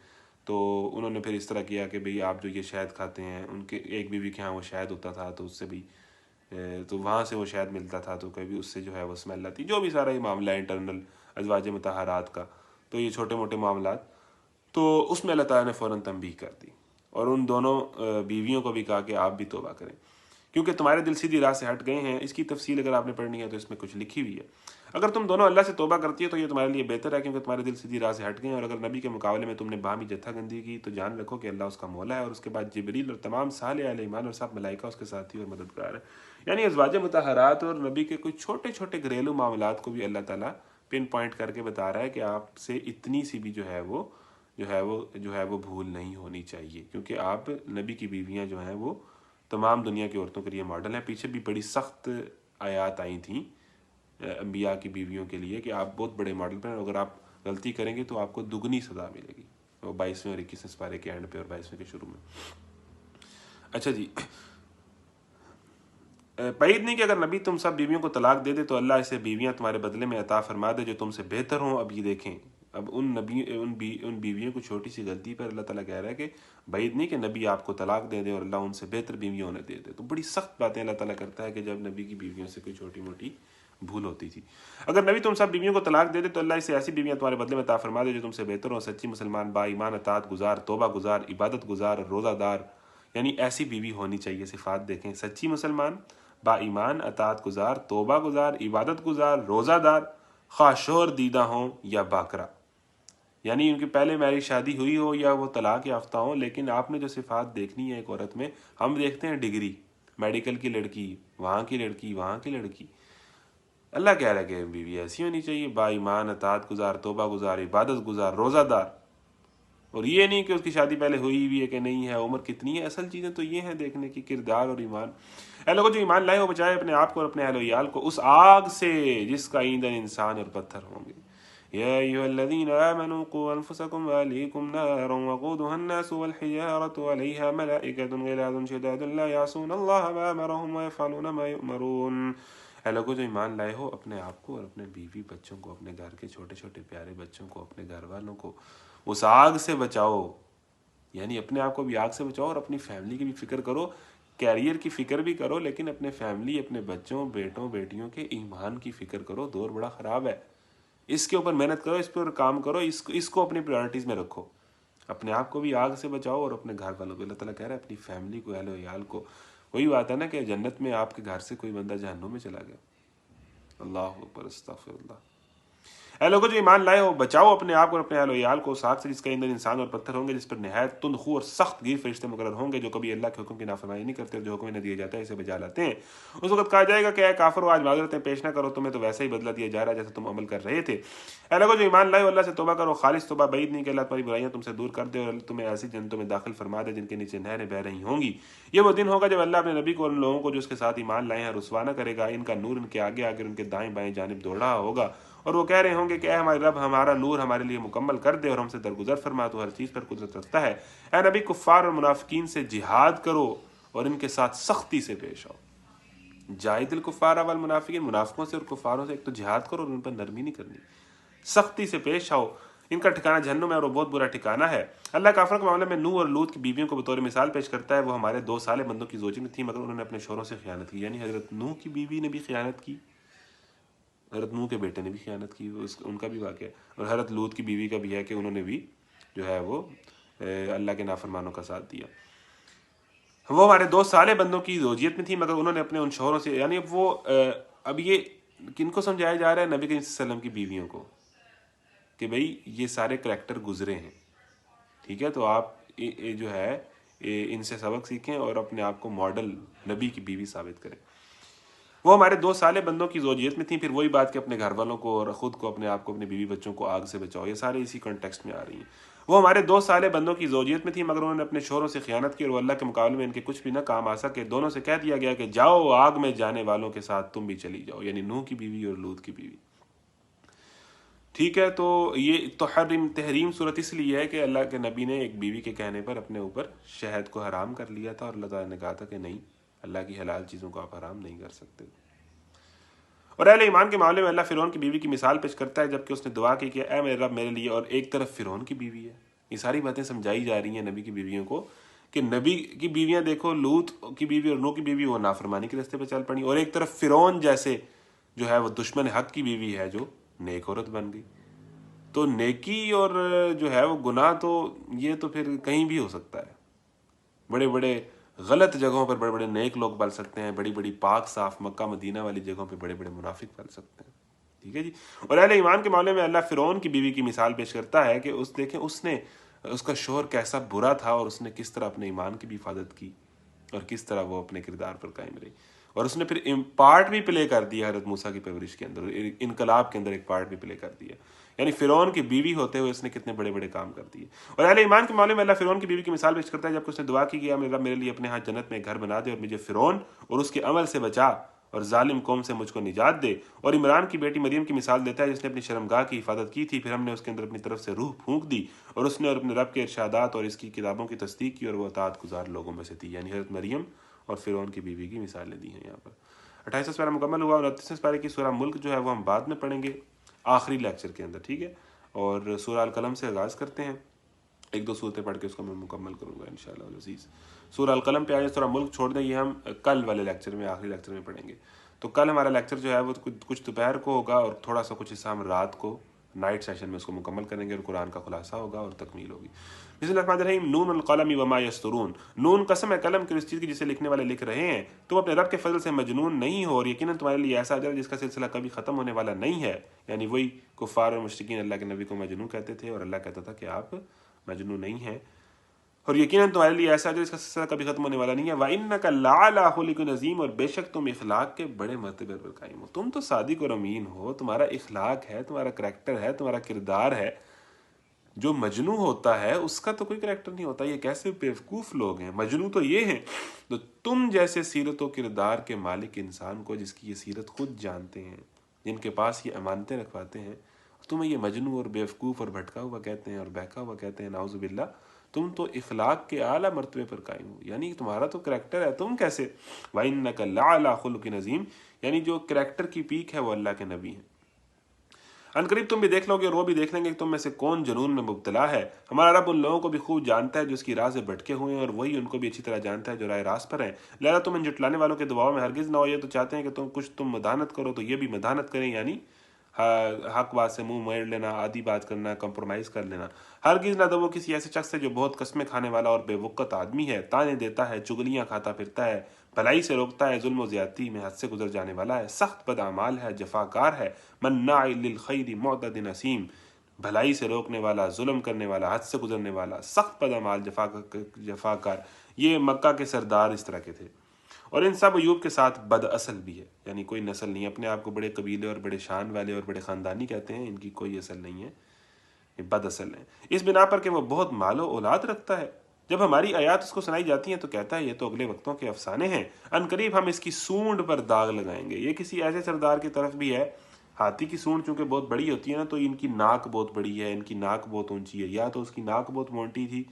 تو انہوں نے پھر اس طرح کیا کہ بھئی آپ جو یہ شہد کھاتے ہیں, ان کے ایک بیوی کے ہاں وہ شہد ہوتا تھا تو اس سے بھی تو وہاں سے وہ شہد ملتا تھا تو کبھی اس سے جو ہے وہ اسمیل آتی, جو بھی سارا یہ معاملہ ہے انٹرنل ازواج مطہرات کا, تو یہ چھوٹے موٹے معاملات, تو اس میں اللہ تعالیٰ نے فوراً تنبیہ کر دی اور ان دونوں بیویوں کو بھی کہا کہ آپ بھی توبہ کریں کیونکہ تمہارے دل سیدھی راہ سے ہٹ گئے ہیں. اس کی تفصیل اگر آپ نے پڑھنی ہے تو اس میں کچھ لکھی ہوئی ہے. اگر تم دونوں اللہ سے توبہ کرتی ہو تو یہ تمہارے لیے بہتر ہے کیونکہ تمہارے دل سیدھی راہ سے ہٹ گئے ہیں, اور اگر نبی کے مقابلے میں تم نے باہمی جتھا گندی کی تو جان رکھو کہ اللہ اس کا مولا ہے, اور اس کے بعد جبریل اور تمام صالح اہل ایمان اور سب ملائکہ اس کے ساتھی اور مددگار ہیں. یعنی ازواج مطہرات اور نبی کے کچھ چھوٹے چھوٹے گھریلو معاملات کو بھی اللہ تعالیٰ پن پوائنٹ کر کے بتا رہا ہے کہ آپ سے اتنی سی بھی جو ہے وہ جو ہے وہ بھول نہیں ہونی چاہیے، کیونکہ آپ نبی کی بیویاں جو ہیں وہ تمام دنیا کی عورتوں کے لیے ماڈل ہیں۔ پیچھے بھی بڑی سخت آیات آئی تھیں انبیاء کی بیویوں کے لیے کہ آپ بہت بڑے ماڈل پر ہیں، اگر آپ غلطی کریں گے تو آپ کو دگنی سزا ملے گی، وہ 22ویں اور 21ویں سپارے کے اینڈ پہ اور 22ویں کے شروع میں۔ اچھا جی، بعید نہیں کہ اگر نبی تم سب بیویوں کو طلاق دے دے تو اللہ اسے بیویاں تمہارے بدلے میں عطا فرما دے جو تم سے بہتر ہوں۔ اب یہ دیکھیں، اب ان بیویوں کو چھوٹی سی غلطی پر اللہ تعالیٰ کہہ رہا ہے کہ بعید نہیں کہ نبی آپ کو طلاق دے دے اور اللہ ان سے بہتر بیویوں انہیں دے دے۔ تو بڑی سخت باتیں اللہ تعالیٰ کرتا ہے کہ جب نبی کی بیویوں سے کوئی چھوٹی موٹی بھول ہوتی تھی۔ اگر نبی تم سب بیویوں کو طلاق دے دے تو اللہ اسے ایسی بیویاں تمہارے بدلے میں عطا فرما دے جو تم سے بہتر ہوں، سچی مسلمان، با ایمان، اطاعت گزار، توبہ گزار، عبادت گزار، روزہ دار۔ یعنی ایسی بیوی ہونی چاہیے، صفات دیکھیں، سچی مسلمان، با ایمان، اطاعت گزار، توبہ گزار، عبادت گزار، روزہ دار، خواہ شوہر دیدہ ہوں یا باکرا، یعنی ان کی پہلے میرج شادی ہوئی ہو یا وہ طلاق یافتہ ہوں، لیکن آپ نے جو صفات دیکھنی ہے ایک عورت میں، ہم دیکھتے ہیں ڈگری، میڈیکل کی لڑکی، وہاں کی لڑکی، وہاں کی لڑکی۔ اللہ کہہ رہا ہے کہ بیوی ایسی ہونی چاہیے، با ایمان، اطاعت گزار، توبہ گزار، عبادت گزار، روزہ دار۔ اور یہ نہیں کہ اس کی شادی پہلے ہوئی ہوئی ہے کہ نہیں ہے، عمر کتنی ہے، اصل چیزیں تو یہ ہیں دیکھنے کی، کردار اور ایمان۔ اے لوگوں جو ایمان لائے ہو، بچائے اپنے آپ کو اور اپنے اہل و عیال کو اس آگ سے جس کا ایندھن انسان اور پتھر ہوں گے۔ یا ایھا الذین آمنوا قوا انفسکم واہلیکم نارا وقودها الناس والحجارة علیہا ملائکۃ غلاظ شداد لا یعصون اللہ ما امرهم ویفعلون ما یؤمرون۔ اے لوگوں جو ایمان لائے ہو، اپنے آپ کو اور اپنے بیوی بچوں کو، اپنے گھر کے چھوٹے چھوٹے پیارے بچوں کو، اپنے گھر والوں کو اس آگ سے بچاؤ، یعنی اپنے آپ کو بھی آگ سے بچاؤ اور اپنی فیملی کی بھی فکر کرو، کیریئر کی فکر بھی کرو، لیکن اپنے فیملی، اپنے بچوں، بیٹوں، بیٹیوں کے ایمان کی فکر کرو۔ دور بڑا خراب ہے، اس کے اوپر محنت کرو، اس پر کام کرو، اس کو اپنی پریورٹیز میں رکھو۔ اپنے آپ کو بھی آگ سے بچاؤ اور اپنے گھر والوں کو۔ اللہ تعالیٰ کہہ رہا ہے اپنی فیملی کو، اہل و عیال کو۔ وہی بات ہے نا کہ جنت میں آپ کے گھر سے کوئی بندہ جہنم میں چلا گیا، اللہ اکبر، استغفر اللہ۔ اے لوگوں جو ایمان لائے ہو، بچاؤ اپنے آپ کو اور اپنے اہل و عیال کو اس آگ سے جس کا ایندھن انسان اور پتھر ہوں گے، جس پر نہایت تند خو اور سخت گیر فرشتے مقرر ہوں گے جو کبھی اللہ کے حکم کی نافرمانی نہیں کرتے اور جو حکم انہیں دیا جاتا ہے اسے بجا لاتے ہیں۔ اس وقت کہا جائے گا کہ اے کافرو، آج معذرتیں پیش نہ کرو، تمہیں تو ویسا ہی بدلہ دیا جا رہا ہے جیسا تم عمل کر رہے تھے۔ اے لوگوں جو ایمان لائے ہو، اللہ سے توبہ کرو، خالص توبہ، بعید نہیں کہ اللہ تمہاری برائیاں تم سے دور کر دے اور اللہ تمہیں ایسی جنتوں میں داخل فرما دے جن کے نیچے نہریں بہہ رہی ہوں گی۔ یہ وہ دن ہوگا جب اللہ اپنے نبی کو اور ان لوگوں کو جو اس کے ساتھ ایمان لائے ہیں رسوا نہ کرے گا، ان کا نور ان کے آگے آگے ان کے دائیں بائیں جانب دوڑ رہا ہوگا، اور وہ کہہ رہے ہوں گے کہ اے ہمارے رب، ہمارا نور ہمارے لیے مکمل کر دے اور ہم سے درگزر فرما، تو ہر چیز پر قدرت رکھتا ہے۔ اے نبی، کفار اور منافقین سے جہاد کرو اور ان کے ساتھ سختی سے پیش آؤ۔ جاہد الکفار والمنافقین، منافقوں سے اور کفاروں سے ایک تو جہاد کرو اور ان پر نرمی نہیں کرنی، سختی سے پیش آؤ۔ ان کا ٹھکانہ جہنم ہے اور وہ بہت برا ٹھکانہ ہے۔ اللہ کافروں کے معاملے میں نوح اور لوط کی بیویوں کو بطور مثال پیش کرتا ہے۔ وہ ہمارے 2 صالح بندوں کی زوجیں تھیں مگر انہوں نے اپنے شوہروں سے خیانت کی، یعنی حضرت نوح کی بیوی نے بھی خیانت کی، حضرت نوح کے بیٹے نے بھی خیانت کی، ان کا بھی واقعہ ہے، اور حضرت لوط کی بیوی کا بھی ہے کہ انہوں نے بھی جو ہے وہ اللہ کے نافرمانوں کا ساتھ دیا۔ وہ ہمارے 2 صالح بندوں کی زوجیت میں تھی مگر انہوں نے اپنے ان شوہروں سے، یعنی اب یہ کن کو سمجھایا جا رہا ہے؟ نبی کریم صلی اللہ علیہ وسلم کی بیویوں کو، کہ بھئی یہ سارے کریکٹر گزرے ہیں، ٹھیک ہے، تو آپ جو ہے ان سے سبق سیکھیں اور اپنے آپ کو ماڈل نبی کی بیوی ثابت کریں۔ وہ ہمارے 2 صالح بندوں کی زوجیت میں تھیں، پھر وہی بات کہ اپنے گھر والوں کو اور خود کو، اپنے آپ کو، اپنے بیوی بچوں کو آگ سے بچاؤ، یہ سارے اسی کانٹیکسٹ میں آ رہی ہیں۔ وہ ہمارے 2 صالح بندوں کی زوجیت میں تھیں مگر انہوں نے اپنے شوہروں سے خیانت کی اور وہ اللہ کے مقابلے میں ان کے کچھ بھی نہ کام آ سکے۔ دونوں سے کہہ دیا گیا کہ جاؤ آگ میں جانے والوں کے ساتھ تم بھی چلی جاؤ، یعنی نوح کی بیوی اور لوط کی بیوی، ٹھیک ہے۔ تو یہ تحریم صورت اس لیے ہے کہ اللہ کے نبی نے ایک بیوی کے کہنے پر اپنے اوپر شہد کو حرام کر لیا تھا اور اللہ تعالیٰ نے کہا تھا کہ نہیں، اللہ کی حلال چیزوں کو آپ حرام نہیں کر سکتے۔ اور اہل ایمان کے معاملے میں اللہ فرعون کی بیوی کی مثال پیش کرتا ہے جبکہ اس نے دعا کی کہ اے میرے رب میرے لیے، اور ایک طرف فرعون کی بیوی ہے۔ یہ ساری باتیں سمجھائی جا رہی ہیں نبی کی بیویوں کو کہ نبی کی بیویاں دیکھو، لوط کی بیوی اور نوح کی بیوی وہ نافرمانی کے راستے پہ چل پڑی، اور ایک طرف فرعون جیسے جو ہے وہ دشمن حق کی بیوی ہے جو نیک عورت بن گئی۔ تو نیکی اور جو ہے وہ گناہ تو یہ تو پھر کہیں بھی ہو سکتا ہے، بڑے بڑے غلط جگہوں پر بڑے بڑے نیک لوگ پل سکتے ہیں، بڑی بڑی پاک صاف مکہ مدینہ والی جگہوں پہ بڑے بڑے منافق پل سکتے ہیں، ٹھیک ہے جی۔ اور اہل ایمان کے معاملے میں اللہ فرعون کی بیوی کی مثال پیش کرتا ہے کہ دیکھیں اس کا شوہر کیسا برا تھا اور اس نے کس طرح اپنے ایمان کی بھی حفاظت کی اور کس طرح وہ اپنے کردار پر قائم رہی، اور اس نے پھر پارٹ بھی پلے کر دیا حضرت موسیٰ کی پرورش کے اندر، انقلاب کے اندر ایک پارٹ بھی پلے کر دیا، یعنی فرعون کی بیوی ہوتے ہوئے اس نے کتنے بڑے بڑے کام کر دیے. اور اہل ایمان کے معاملے میں اللہ فرعون کی بیوی کی مثال پیش کرتا ہے جب اس نے دعا کی کہ میرے رب میرے لیے اپنے ہاں جنت میں ایک گھر بنا دے اور مجھے فرعون اور اس کے عمل سے بچا اور ظالم قوم سے مجھ کو نجات دے. اور عمران کی بیٹی مریم کی مثال دیتا ہے جس نے اپنی شرمگاہ کی حفاظت کی تھی، پھر ہم نے اس کے اندر اپنی طرف سے روح پھونک دی اور اس نے اور اپنے رب کے ارشادات اور اس کی کتابوں کی تصدیق کی اور وہ اطاعت گزار لوگوں میں سے تھی. یعنی حضرت مریم اور فرعون کی بیوی کی مثالیں دی ہیں یہاں پر. 28واں پارہ مکمل ہوا اور 29 پارے کی سورہ ملک جو ہے وہ ہم بعد میں پڑھیں گے آخری لیکچر کے اندر، ٹھیک ہے. اور سورہ القلم سے آغاز کرتے ہیں، ایک دو صورتیں پڑھ کے اس کو میں مکمل کروں گا انشاءاللہ العزیز. سورہ القلم پہ آئے، سورہ ملک چھوڑ دیں، یہ ہم کل والے لیکچر میں آخری لیکچر میں پڑھیں گے. تو کل ہمارا لیکچر جو ہے وہ کچھ دوپہر کو ہوگا اور تھوڑا سا کچھ حصہ ہم رات کو نائٹ سیشن میں اس کو مکمل کریں گے اور قرآن کا خلاصہ ہوگا اور تکمیل ہوگی. بسم اللہ الرحمن الرحیم. نون القلم وما یسطرون. نون قسم ہے قلم کی اس چیز کی جسے لکھنے والے لکھ رہے ہیں. تم اپنے رب کے فضل سے مجنون نہیں ہو اور یقیناً تمہارے لیے ایسا اجر جس کا سلسلہ کبھی ختم ہونے والا نہیں ہے. یعنی وہی کفار اور مشرکین اللہ کے نبی کو مجنون کہتے تھے اور اللہ کہتا تھا کہ آپ مجنون نہیں ہیں، اور یقیناً تمہارے لیے ایسا اجر جس کا سلسلہ کبھی ختم ہونے والا نہیں ہے. وَإِنَّكَ لَعَلَىٰ خُلُقٍ عَظِيمٍ. اور بے شک تم اخلاق کے بڑے مرتبے پر قائم ہو. تم تو صادق اور امین ہو، تمہارا اخلاق ہے، تمہارا کریکٹر ہے، تمہارا کردار ہے. جو مجنون ہوتا ہے اس کا تو کوئی کریکٹر نہیں ہوتا. یہ کیسے بیوقوف لوگ ہیں، مجنون تو یہ ہیں. تو تم جیسے سیرت و کردار کے مالک انسان کو جس کی یہ سیرت خود جانتے ہیں، جن کے پاس یہ امانتیں رکھواتے ہیں، تمہیں یہ مجنون اور بیوقوف اور بھٹکا ہوا کہتے ہیں اور بہکا ہوا کہتے ہیں، نعوذ باللہ. تم تو اخلاق کے اعلیٰ مرتبے پر قائم ہو، یعنی تمہارا تو کریکٹر ہے، تم کیسے. وَإِنَّكَ لَعَلَىٰ خُلُقٍ عَظِيمٍ. یعنی جو کریکٹر کی پیک ہے وہ اللہ کے نبی ہیں. ان قریب تم بھی دیکھ لو گے اور وہ بھی دیکھ لیں گے کہ تم میں سے کون جنون میں مبتلا ہے. ہمارا رب ان لوگوں کو بھی خوب جانتا ہے جو اس کی راہ سے بھٹکے ہوئے ہیں، اور وہی ان کو بھی اچھی طرح جانتا ہے جو راہ راست پر ہیں. لہذا تم ان جھٹلانے والوں کے دباؤ میں ہرگز نہ ہو. یہ تو چاہتے ہیں کہ تم مداحنت کرو تو یہ بھی مداحنت کریں، یعنی حق بات سے منہ موڑ لینا، آدھی بات کرنا، کمپرومائز کر لینا. ہرگز نہ دو وہ کسی ایسے شخص سے جو بہت قسمیں کھانے والا اور بے وقت آدمی ہے، تانے دیتا ہے، چگلیاں کھاتا پھرتا ہے، بھلائی سے روکتا ہے، ظلم و زیادتی میں حد سے گزر جانے والا ہے، سخت بد اعمال ہے، جفاکار ہے. مناع للخیر معتد نسیم. بھلائی سے روکنے والا، ظلم کرنے والا، حد سے گزرنے والا، سخت بد اعمال، جفاکار. یہ مکہ کے سردار اس طرح کے تھے. اور ان سب ایوب کے ساتھ بد اصل بھی ہے، یعنی کوئی نسل نہیں. اپنے آپ کو بڑے قبیلے اور بڑے شان والے اور بڑے خاندانی کہتے ہیں، ان کی کوئی اصل نہیں ہے، یہ بد اصل ہیں. اس بنا پر کہ وہ بہت مال و اولاد رکھتا ہے. جب ہماری آیات اس کو سنائی جاتی ہیں تو کہتا ہے یہ تو اگلے وقتوں کے افسانے ہیں، ان قریب ہم اس کی سونڈ پر داغ لگائیں گے. یہ کسی ایسے سردار کی طرف بھی ہے. ہاتھی کی سونڈ چونکہ بہت بڑی ہوتی ہے نا، تو ان کی ناک بہت بڑی ہے، ان کی ناک بہت اونچی ہے. یا تو اس کی ناک بہت موٹی تھی،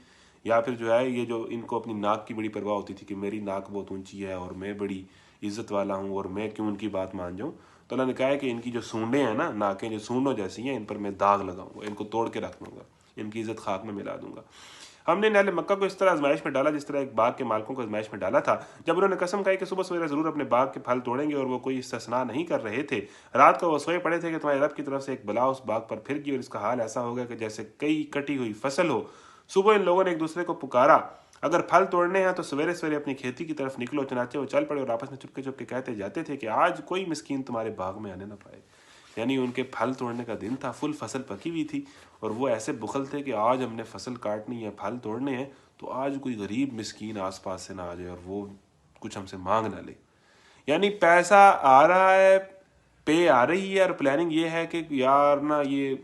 یا پھر جو ہے یہ جو ان کو اپنی ناک کی بڑی پرواہ ہوتی تھی کہ میری ناک بہت اونچی ہے اور میں بڑی عزت والا ہوں اور میں کیوں ان کی بات مان جاؤں. تو اللہ نے کہا ہے کہ ان کی جو سونڈیں ہیں نا، ناکیں جو سونڈوں جیسی ہیں، ان پر میں داغ لگاؤں گا، ان کو توڑ کے رکھ دوں گا، ان کی عزت خاک میں ملا دوں گا. ہم نے اہل مکہ کو اس طرح آزمائش میں ڈالا جس طرح ایک باغ کے مالکوں کو آزمائش میں ڈالا تھا. جب انہوں نے قسم کھائی کہ صبح سویرے ضرور اپنے باغ کے پھل توڑیں گے اور وہ کوئی استثناء نہیں کر رہے تھے. رات کو وہ سوئے پڑے تھے کہ تمہارے رب کی طرف سے ایک بلا اس باغ پر پھر گئی اور اس کا حال ایسا ہو گیا کہ جیسے کئی کٹی ہوئی فصل ہو. صبح ان لوگوں نے ایک دوسرے کو پکارا، اگر پھل توڑنے ہیں تو سویرے سویرے اپنی کھیتی کی طرف نکلو. چنانچہ وہ چل پڑے اور آپس میں چپکے چپکے کہتے جاتے تھے کہ آج کوئی مسکین تمہارے باغ میں آنے نہ پائے. یعنی ان کے پھل توڑنے کا دن تھا، فل فصل پکی ہوئی تھی، اور وہ ایسے بخل تھے کہ آج ہم نے فصل کاٹنی ہے، پھل توڑنے ہیں، تو آج کوئی غریب مسکین آس پاس سے نہ آ جائے اور وہ کچھ ہم سے مانگ نہ لے. یعنی پیسہ آ رہا ہے، پے آ رہی ہے، اور پلاننگ یہ ہے کہ یار نا یہ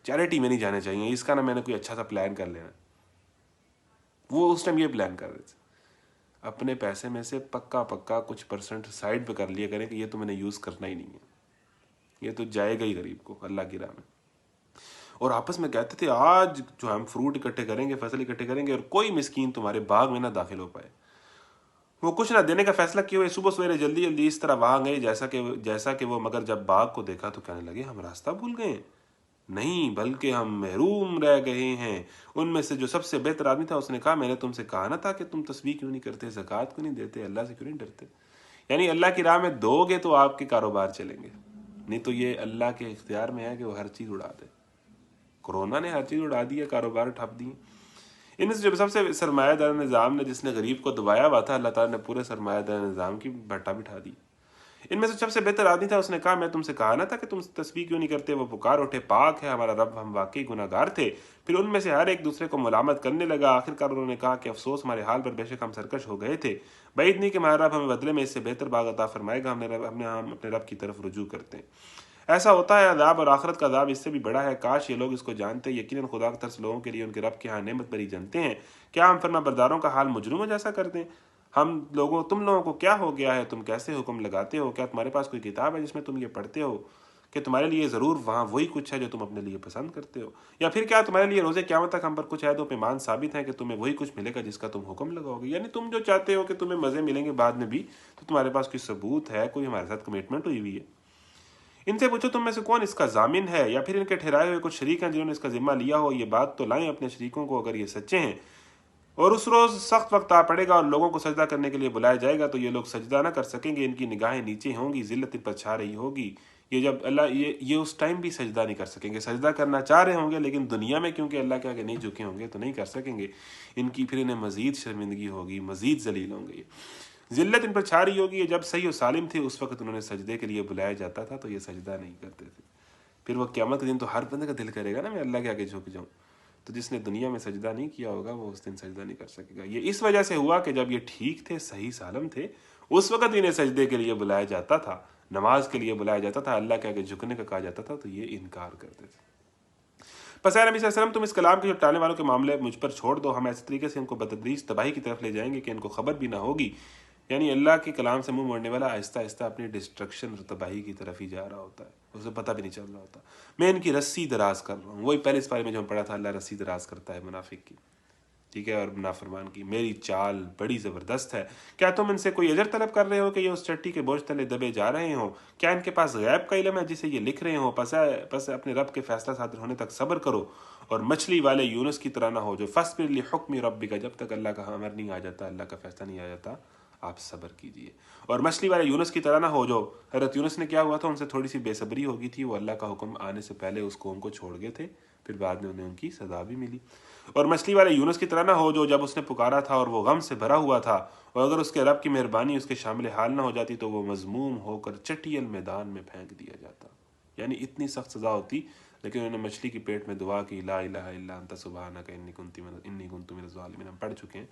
چیریٹی میں نہیں جانے چاہیے، اس کا نا میں نے کوئی اچھا سا پلان کر لینا. وہ اس ٹائم یہ پلان کر رہے تھے. اپنے پیسے میں سے پکا کچھ پرسنٹ سائڈ پہ کر لیا کریں کہ یہ تو میں نے یوز کرنا ہی نہیں ہے، یہ تو جائے گا ہی غریب کو اللہ کی راہ میں. اور آپس میں کہتے تھے آج جو ہم فروٹ اکٹھے کریں گے، فصل اکٹھے کریں گے، اور کوئی مسکین تمہارے باغ میں نہ داخل ہو پائے. وہ کچھ نہ دینے کا فیصلہ کیے ہوئے صبح سویرے جلدی جلدی اس طرح وہاں گئے جیسا کہ وہ، مگر جب باغ کو دیکھا تو کہنے لگے ہم راستہ بھول گئے. نہیں بلکہ ہم محروم رہ گئے ہیں. ان میں سے جو سب سے بہتر آدمی تھا اس نے کہا میں نے تم سے کہا نہ تھا کہ تم تسبیح کیوں نہیں کرتے، زکوٰۃ کیوں نہیں دیتے، اللہ سے کیوں نہیں ڈرتے. یعنی اللہ کی راہ میں دو گے تو آپ کے کاروبار چلیں گے، نہیں تو یہ اللہ کے اختیار میں ہے کہ وہ ہر چیز اڑا دے. کورونا نے ہر چیز اڑا دی ہے، کاروبار ٹھپ دیے. ان میں سے جو سب سے سرمایہ دار نظام نے جس نے غریب کو دبایا ہوا تھا، اللہ تعالیٰ نے پورے سرمایہ دار نظام کی بھٹا بٹھا دی. ان میں سے سب سے بہتر آدمی تھا، اس نے کہا میں تم سے کہا نہ تھا کہ تم تسبیح کیوں نہیں کرتے. وہ پکار اٹھے پاک ہے ہمارا رب، ہم واقعی گناہ گار تھے. پھر ان میں سے ہر ایک دوسرے کو ملامت کرنے لگا. آخرکار انہوں نے کہا کہ افسوس ہمارے حال پر، بے شک ہم سرکش ہو گئے تھے. بعید نہیں کہ ہمارا رب ہمیں بدلے میں اس سے بہتر باغ عطا فرمائے گا. ہم اپنے رب کی طرف رجوع کرتے ہیں. ایسا ہوتا ہے عذاب اور آخرت کا عذاب اس سے بھی بڑا ہے، کاش یہ لوگ اس کو جانتے۔ یقیناً خدا کا ترس لوگوں کے لیے ان کے رب کے ہاں نعمت بری جانتے ہیں۔ کیا ہم فرما برداروں کا حال مجرموں جیسا کر دیں؟ تم لوگوں کو کیا ہو گیا ہے؟ تم کیسے حکم لگاتے ہو؟ کیا تمہارے پاس کوئی کتاب ہے جس میں تم یہ پڑھتے ہو کہ تمہارے لیے ضرور وہاں وہی کچھ ہے جو تم اپنے لیے پسند کرتے ہو؟ یا پھر کیا تمہارے لیے روزے قیامت تک ہم پر کچھ عہد و پیمان ثابت ہیں کہ تمہیں وہی کچھ ملے گا جس کا تم حکم لگاؤ گے؟ یعنی تم جو چاہتے ہو کہ تمہیں مزے ملیں گے بعد میں بھی، تو تمہارے پاس کوئی ثبوت ہے، کوئی ہمارے ساتھ کمٹمنٹ ہوئی ہوئی ہے؟ ان سے پوچھو تم میں سے کون اس کا ضامن ہے، یا پھر ان کے ٹھہرائے ہوئے کچھ شریک ہیں جنہوں نے اس کا ذمہ لیا ہو؟ یہ بات تو لائیں اپنے شریکوں کو اگر یہ سچے ہیں۔ اور اس روز سخت وقت آ پڑے گا اور لوگوں کو سجدہ کرنے کے لیے بلایا جائے گا تو یہ لوگ سجدہ نہ کر سکیں گے، ان کی نگاہیں نیچے ہوں گی، ذلت ان پر چھا رہی ہوگی۔ یہ جب اللہ یہ اس ٹائم بھی سجدہ نہیں کر سکیں گے، سجدہ کرنا چاہ رہے ہوں گے لیکن دنیا میں کیونکہ اللہ کے آگے نہیں جھکے ہوں گے تو نہیں کر سکیں گے۔ ان کی پھر انہیں مزید شرمندگی ہوگی، مزید ذلیل ہوں گے، ذلت ان پر چھا رہی ہوگی۔ یہ جب صحیح و سالم تھے اس وقت انہوں نے سجدے کے لیے بلایا جاتا تھا تو یہ سجدہ نہیں کرتے تھے۔ پھر وہ قیامت کے دن تو ہر بندے کا دل کرے گا نا میں اللہ کے آگے جھک جاؤں، تو جس نے دنیا میں سجدہ نہیں کیا ہوگا وہ اس دن سجدہ نہیں کر سکے گا۔ یہ اس وجہ سے ہوا کہ جب یہ ٹھیک تھے، صحیح سالم تھے، اس وقت انہیں سجدے کے لیے بلایا جاتا تھا، نماز کے لیے بلایا جاتا تھا، اللہ کے آگے جھکنے کا کہا جاتا تھا تو یہ انکار کرتے تھے۔ پس اے نبی صلی اللہ علیہ وسلم تم اس کلام کے جو ٹالنے والوں کے معاملے مجھ پر چھوڑ دو، ہم ایسے طریقے سے ان کو بتدریج تباہی کی طرف لے جائیں گے کہ ان کو خبر بھی نہ ہوگی۔ یعنی اللہ کے کلام سے منہ موڑنے والا آہستہ آہستہ اپنی ڈسٹرکشن اور تباہی کی طرف ہی جا رہا ہوتا ہے، اسے پتہ بھی نہیں چل رہا ہوتا۔ میں ان کی رسی دراز کر رہا ہوں، وہی پہلے اس بارے میں جو ہم پڑھا تھا، اللہ رسی دراز کرتا ہے منافق کی، ٹھیک ہے، اور نافرمان کی۔ میری چال بڑی زبردست ہے۔ کیا تم ان سے کوئی اجر طلب کر رہے ہو کہ یہ اس چٹی کے بوجھ تلے دبے جا رہے ہوں؟ کیا ان کے پاس غیب کا علم ہے جسے یہ لکھ رہے ہوں؟ پس اپنے رب کے فیصلہ صادر ہونے تک صبر کرو اور مچھلی والے یونس کی طرح نہ ہو جو فاصبر لحکم ربک، جب تک اللہ کا امر نہیں آ جاتا، اللہ کا فیصلہ نہیں آ جاتا آپ صبر کیجئے۔ اور مچھلی والے یونس کی طرح نہ ہو جو حضرت یونس نے کیا ہوا تھا، ان سے تھوڑی سی بے صبری ہو گئی تھی، وہ اللہ کا حکم آنے سے پہلے اس قوم کو چھوڑ گئے تھے، پھر بعد میں انہیں ان کی سزا بھی ملی۔ اور مچھلی والے یونس کی طرح نہ ہو جو جب اس نے پکارا تھا اور وہ غم سے بھرا ہوا تھا، اور اگر اس کے رب کی مہربانی اس کے شامل حال نہ ہو جاتی تو وہ مذموم ہو کر چٹیل میدان میں پھینک دیا جاتا۔ یعنی اتنی سخت سزا ہوتی، لیکن انہوں نے مچھلی کی پیٹ میں دعا کی، لا الہ الا انت سبحانک انی کنت من الظالمین، ہم پڑھ چکے ہیں۔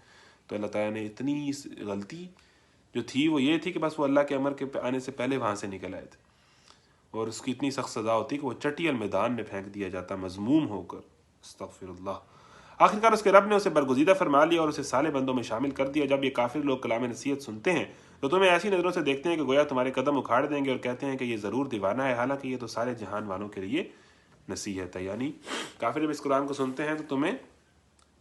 تو اللہ تعالیٰ نے اتنی غلطی جو تھی وہ یہ تھی کہ بس وہ اللہ کے امر کے آنے سے پہلے وہاں سے نکل آئے تھے، اور اس کی اتنی سخت سزا ہوتی کہ وہ چٹیل میدان میں پھینک دیا جاتا مذموم ہو کر۔ استغفر اللہ۔ آخرکار اس کے رب نے اسے برگزیدہ فرما لیا اور اسے صالح بندوں میں شامل کر دیا۔ جب یہ کافر لوگ کلام نصیحت سنتے ہیں تو تمہیں ایسی نظروں سے دیکھتے ہیں کہ گویا تمہارے قدم اکھاڑ دیں گے، اور کہتے ہیں کہ یہ ضرور دیوانہ ہے، حالانکہ یہ تو سارے جہان والوں کے لیے نصیحت ہے۔ یعنی کافر جب اس قرآن کو سنتے ہیں تو تمہیں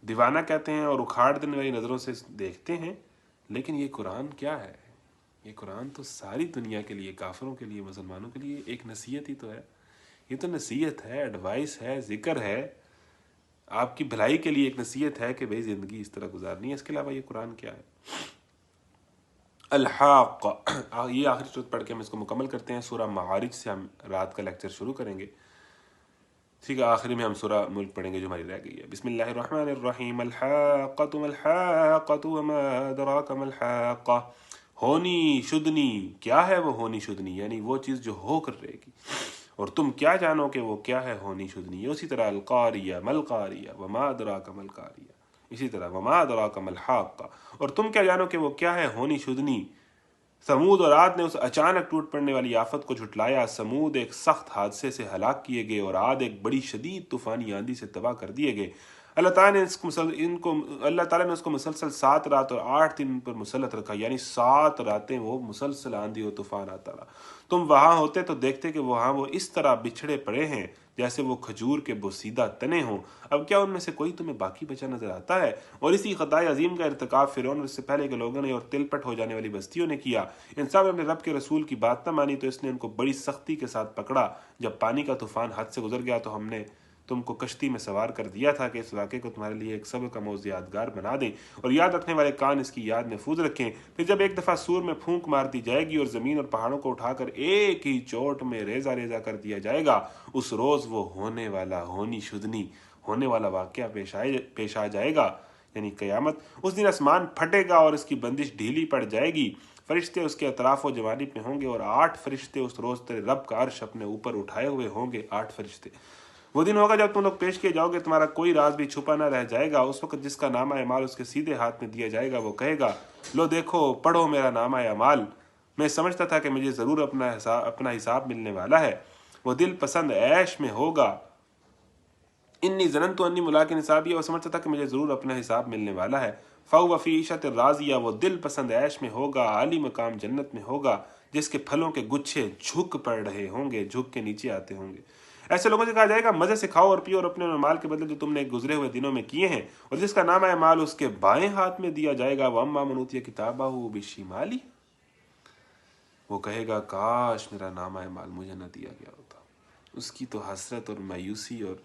دیوانہ کہتے ہیں اور اکھاڑ دینے والی نظروں سے دیکھتے ہیں، لیکن یہ قرآن کیا ہے؟ یہ قرآن تو ساری دنیا کے لیے، کافروں کے لیے، مسلمانوں کے لیے ایک نصیحت ہی تو ہے۔ یہ تو نصیحت ہے، ایڈوائس ہے، ذکر ہے، آپ کی بھلائی کے لیے ایک نصیحت ہے کہ بھئی زندگی اس طرح گزارنی ہے۔ اس کے علاوہ یہ قرآن کیا ہے؟ الحاقہ، یہ آخری صورت پڑھ کے ہم اس کو مکمل کرتے ہیں۔ سورہ معارج سے ہم رات کا لیکچر شروع کریں گے، ٹھیک ہے۔ آخری میں ہم سورہ ملک پڑھیں گے جو ہماری رہ گئی ہے۔ بسم اللہ الرحمن الرحیم۔ الحاقۃ ما الحاقۃ وما ادراک ما الحاقہ۔ ہونی شدنی، کیا ہے وہ ہونی شدنی؟ یعنی وہ چیز جو ہو کر رہے گی، اور تم کیا جانو کہ وہ کیا ہے ہونی شدنی۔ اسی طرح القاریہ ملقاریہ وما ادراک ملقاریہ، اسی طرح وما ادراک ملحاقہ، اور تم کیا جانو کہ وہ کیا ہے ہونی شدنی۔ سمود اور عاد نے اس اچانک ٹوٹ پڑنے والی آفت کو جھٹلایا۔ سمود ایک سخت حادثے سے ہلاک کیے گئے اور عاد ایک بڑی شدید طوفانی آندھی سے تباہ کر دیے گئے۔ اللہ تعالیٰ نے اس کو مسلسل 7 رات اور 8 دن پر مسلط رکھا، یعنی 7 راتیں وہ مسلسل آندھی اور طوفان آتا رہا۔ تم وہاں ہوتے تو دیکھتے کہ وہاں وہ اس طرح بچھڑے پڑے ہیں جیسے وہ کھجور کے بوسیدہ تنے ہوں۔ اب کیا ان میں سے کوئی تمہیں باقی بچا نظر آتا ہے؟ اور اسی خطائے عظیم کا ارتکاب فرعون اور اس سے پہلے کے لوگوں نے اور تل پٹ ہو جانے والی بستیوں نے کیا۔ ان سب نے اپنے رب کے رسول کی بات نہ مانی تو اس نے ان کو بڑی سختی کے ساتھ پکڑا۔ جب پانی کا طوفان حد سے گزر گیا تو ہم نے تم کو کشتی میں سوار کر دیا تھا کہ اس واقعے کو تمہارے لیے ایک صبر کا موضوع یادگار بنا دیں، اور یاد رکھنے والے کان اس کی یاد محفوظ رکھیں۔ پھر جب ایک دفعہ سور میں پھونک مار دی جائے گی اور زمین اور پہاڑوں کو اٹھا کر ایک ہی چوٹ میں ریزہ ریزہ کر دیا جائے گا، اس روز وہ ہونے والا ہونی شدنی ہونے والا واقعہ پیش آ جائے گا، یعنی قیامت۔ اس دن آسمان پھٹے گا اور اس کی بندش ڈھیلی پڑ جائے گی، فرشتے اس کے اطراف و جوانب میں ہوں گے، اور 8 فرشتے اس روز تیرے رب کا عرش اپنے اوپر اٹھائے ہوئے ہوں گے۔ 8 فرشتے۔ وہ دن ہوگا جب تم لوگ پیش کیے جاؤ گے، تمہارا کوئی راز بھی چھپا نہ رہ جائے گا۔ اس وقت جس کا نامہ اعمال اس کے سیدھے ہاتھ میں دیا جائے گا وہ کہے گا، لو دیکھو، پڑھو میرا نامہ اعمال، میں سمجھتا تھا کہ مجھے ضرور اپنا حساب ملنے والا ہے۔ وہ دل پسند عیش میں ہوگا. انی ظننت انی ملاق حسابیہ، وہ سمجھتا تھا کہ مجھے ضرور اپنا حساب ملنے والا ہے. فہو فی عیشۃ راضیہ، وہ دل پسند عیش میں ہوگا، عالی مقام جنت میں ہوگا، جس کے پھلوں کے گچھے جھک پڑ رہے ہوں گے، جھک کے نیچے آتے ہوں گے. ایسے لوگوں سے کہا جائے گا مزے سے کھاؤ اور پیو اور اپنے مال کے بدلے جو تم نے گزرے ہوئے دنوں میں کیے ہیں، اور جس کا نامہ اعمال اس کے بائیں ہاتھ میں دیا جائے گا. واما من اوتی کتابہ بشمالہ، وہ کہے گا کاش میرا نامہ اعمال مجھے نہ دیا گیا ہوتا. اس کی تو حسرت اور مایوسی اور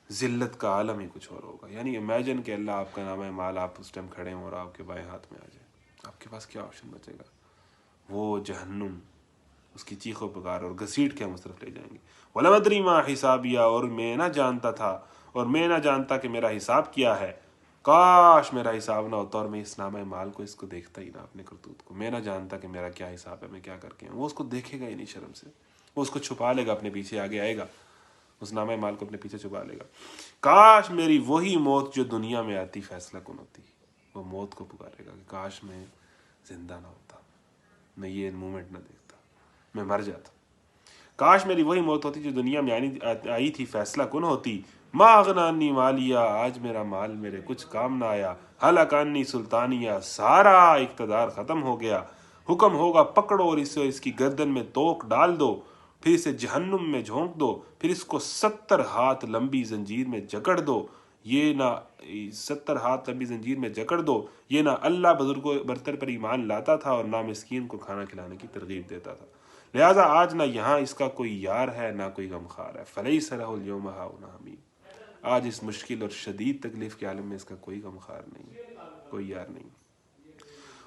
ذلت کا عالم ہی کچھ اور ہوگا. یعنی امیجن کہ اللہ آپ کا نامہ اعمال، آپ اس ٹائم کھڑے ہوں اور آپ کے بائیں ہاتھ میں آ جائے، آپ کے پاس کیا آپشن بچے گا؟ وہ جہنم، اس کی چیخ و پکار اور گھسیٹ کے ہم اس طرف لے جائیں گے. وَلَمْ أَدْرِ مَا حِسَابِيَا، اور میں نہ جانتا تھا اور میں نہ جانتا کہ میرا حساب کیا ہے. کاش میرا حساب نہ ہوتا اور میں اس نامہ اعمال کو، اس کو دیکھتا ہی نہ، اپنے کرتوت کو. میں نہ جانتا کہ میرا کیا حساب ہے، میں کیا کر کے ہوں. وہ اس کو دیکھے گا ہی نہیں شرم سے، وہ اس کو چھپا لے گا، اپنے پیچھے آگے آئے گا، اس نامہ اعمال کو اپنے پیچھے چھپا لے گا. کاش میری وہی موت جو دنیا میں آتی فیصلہ کن ہوتی. وہ موت کو پکارے گا کہ کاش میں زندہ نہ ہوتا، میں یہ مومنٹ نہ دیکھتا، میں مر جاتا. کاش میری وہی موت ہوتی جو دنیا میں آئی تھی فیصلہ کن ہوتی. ما اغنی عنی مالیہ، آج میرا مال میرے کچھ کام نہ آیا. ہلک عنی سلطانیہ، سارا اقتدار ختم ہو گیا. حکم ہوگا پکڑو اور اسے، اس کی گردن میں توق ڈال دو، پھر اسے جہنم میں جھونک دو، پھر اس کو 70 ہاتھ لمبی زنجیر میں جکڑ دو. یہ نہ 70 ہاتھ لمبی زنجیر میں جکڑ دو، یہ نہ اللہ بزرگوں برتر پر ایمان لاتا تھا اور نہ مسکین کو کھانا کھلانے کی ترغیب دیتا تھا. لہٰذا آج نہ یہاں اس کا کوئی یار ہے نہ کوئی غمخوار ہے. فلیس لہ اليوم ہاہنا حمیم، آج اس مشکل اور شدید تکلیف کے عالم میں اس کا کوئی غمخوار نہیں، کوئی یار نہیں.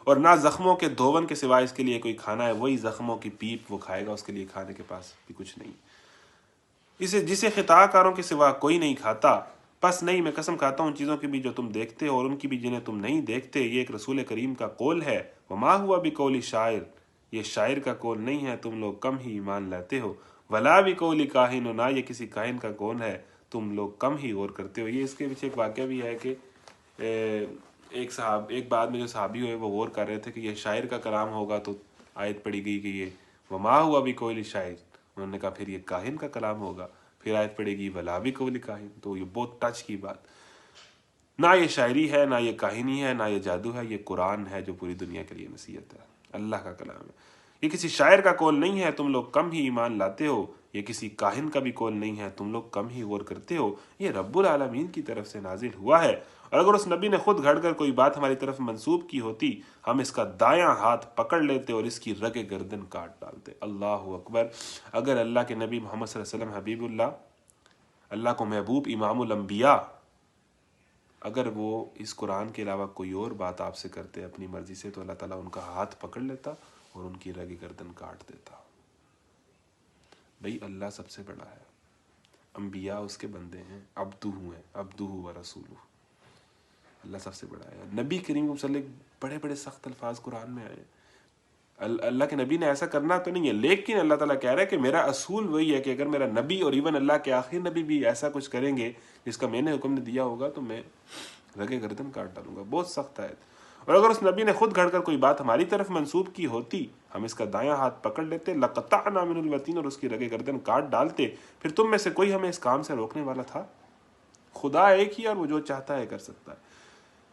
اور نہ زخموں کے دھون کے سوائے اس کے لیے کوئی کھانا ہے. وہی زخموں کی پیپ وہ کھائے گا، اس کے لیے کھانے کے پاس بھی کچھ نہیں. جسے خطا کاروں کے سوا کوئی نہیں کھاتا. پس نہیں، میں قسم کھاتا ہوں ان چیزوں کی بھی جو تم دیکھتے ہو اور ان کی بھی جنہیں تم نہیں دیکھتے. یہ ایک رسول کریم کا قول ہے. وما ہوا بقول شاعر، یہ شاعر کا قول نہیں ہے، تم لوگ کم ہی ایمان لاتے ہو. ولا بقول کاہن، نہ یہ کسی کاہن کا قول ہے، تم لوگ کم ہی غور کرتے ہو. یہ اس کے پیچھے ایک واقعہ بھی ہے کہ ایک بعد میں جو صحابی ہوئے وہ غور کر رہے تھے کہ یہ شاعر کا کلام ہوگا، تو آیت پڑھی گئی کہ یہ وما ہوا بقول شاعر. انہوں نے کہا پھر یہ کاہن کا کلام ہوگا، پھر آیت پڑھے گی ولا بقول کاہن. تو یہ بہت ٹچ کی بات. نہ یہ شاعری ہے، نہ یہ کاہنی ہے، نہ یہ جادو ہے، یہ قرآن ہے جو پوری دنیا کے لیے نصیحت ہے، اللہ کا کلام ہے. یہ کسی شاعر کا قول نہیں ہے، تم لوگ کم ہی ایمان لاتے ہو. یہ کسی کاہن کا بھی قول نہیں ہے، تم لوگ کم ہی غور کرتے ہو. یہ رب العالمین کی طرف سے نازل ہوا ہے. اور اگر اس نبی نے خود گھڑ کر کوئی بات ہماری طرف منسوب کی ہوتی، ہم اس کا دایاں ہاتھ پکڑ لیتے اور اس کی رگ گردن کاٹ ڈالتے. اللہ اکبر. اگر اللہ کے نبی محمد صلی اللہ علیہ وسلم حبیب اللہ، اللہ کو محبوب امام الانبیاء، اگر وہ اس قرآن کے علاوہ کوئی اور بات آپ سے کرتے اپنی مرضی سے، تو اللہ تعالیٰ ان کا ہاتھ پکڑ لیتا اور ان کی رگ گردن کاٹ دیتا. بھئی اللہ سب سے بڑا ہے، انبیاء اس کے بندے ہیں، عبدہ و رسولہ. اللہ سب سے بڑا ہے. نبی کریم صلی اللہ علیہ وسلم بڑے بڑے سخت الفاظ قرآن میں آئے. اللہ کے نبی نے ایسا کرنا تو نہیں ہے، لیکن اللہ تعالیٰ کہہ رہا ہے کہ میرا اصول وہی ہے کہ اگر میرا نبی اور ایون اللہ کے آخری نبی بھی ایسا کچھ کریں گے جس کا میں نے حکم نے دیا ہوگا، تو میں رگے گردن کاٹ ڈالوں گا. بہت سخت ہے. اور اگر اس نبی نے خود گھڑ کر کوئی بات ہماری طرف منسوب کی ہوتی، ہم اس کا دایاں ہاتھ پکڑ لیتے، لقطعنا من الوتین، اور اس کی رگے گردن کاٹ ڈالتے. پھر تم میں سے کوئی ہمیں اس کام سے روکنے والا تھا؟ خدا ایک ہی، اور وہ جو چاہتا ہے کر سکتا ہے.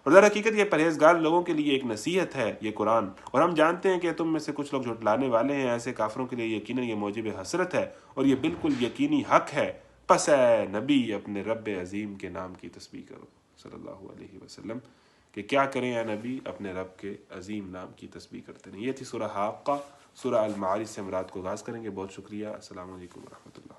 اور در حقیقت یہ پرہیزگار لوگوں کے لیے ایک نصیحت ہے یہ قرآن. اور ہم جانتے ہیں کہ تم میں سے کچھ لوگ جھٹلانے والے ہیں. ایسے کافروں کے لیے یقیناً یہ موجب حسرت ہے اور یہ بالکل یقینی حق ہے. پس اے نبی اپنے رب عظیم کے نام کی تسبیح کرو صلی اللہ علیہ وسلم. کہ کیا کریں اے نبی؟ اپنے رب کے عظیم نام کی تسبیح کرتے رہیں. یہ تھی سورہ حاقہ. سورہ المعارج سے ہم رات کو آغاز کریں گے. بہت شکریہ. السلام علیکم ورحمۃ اللہ.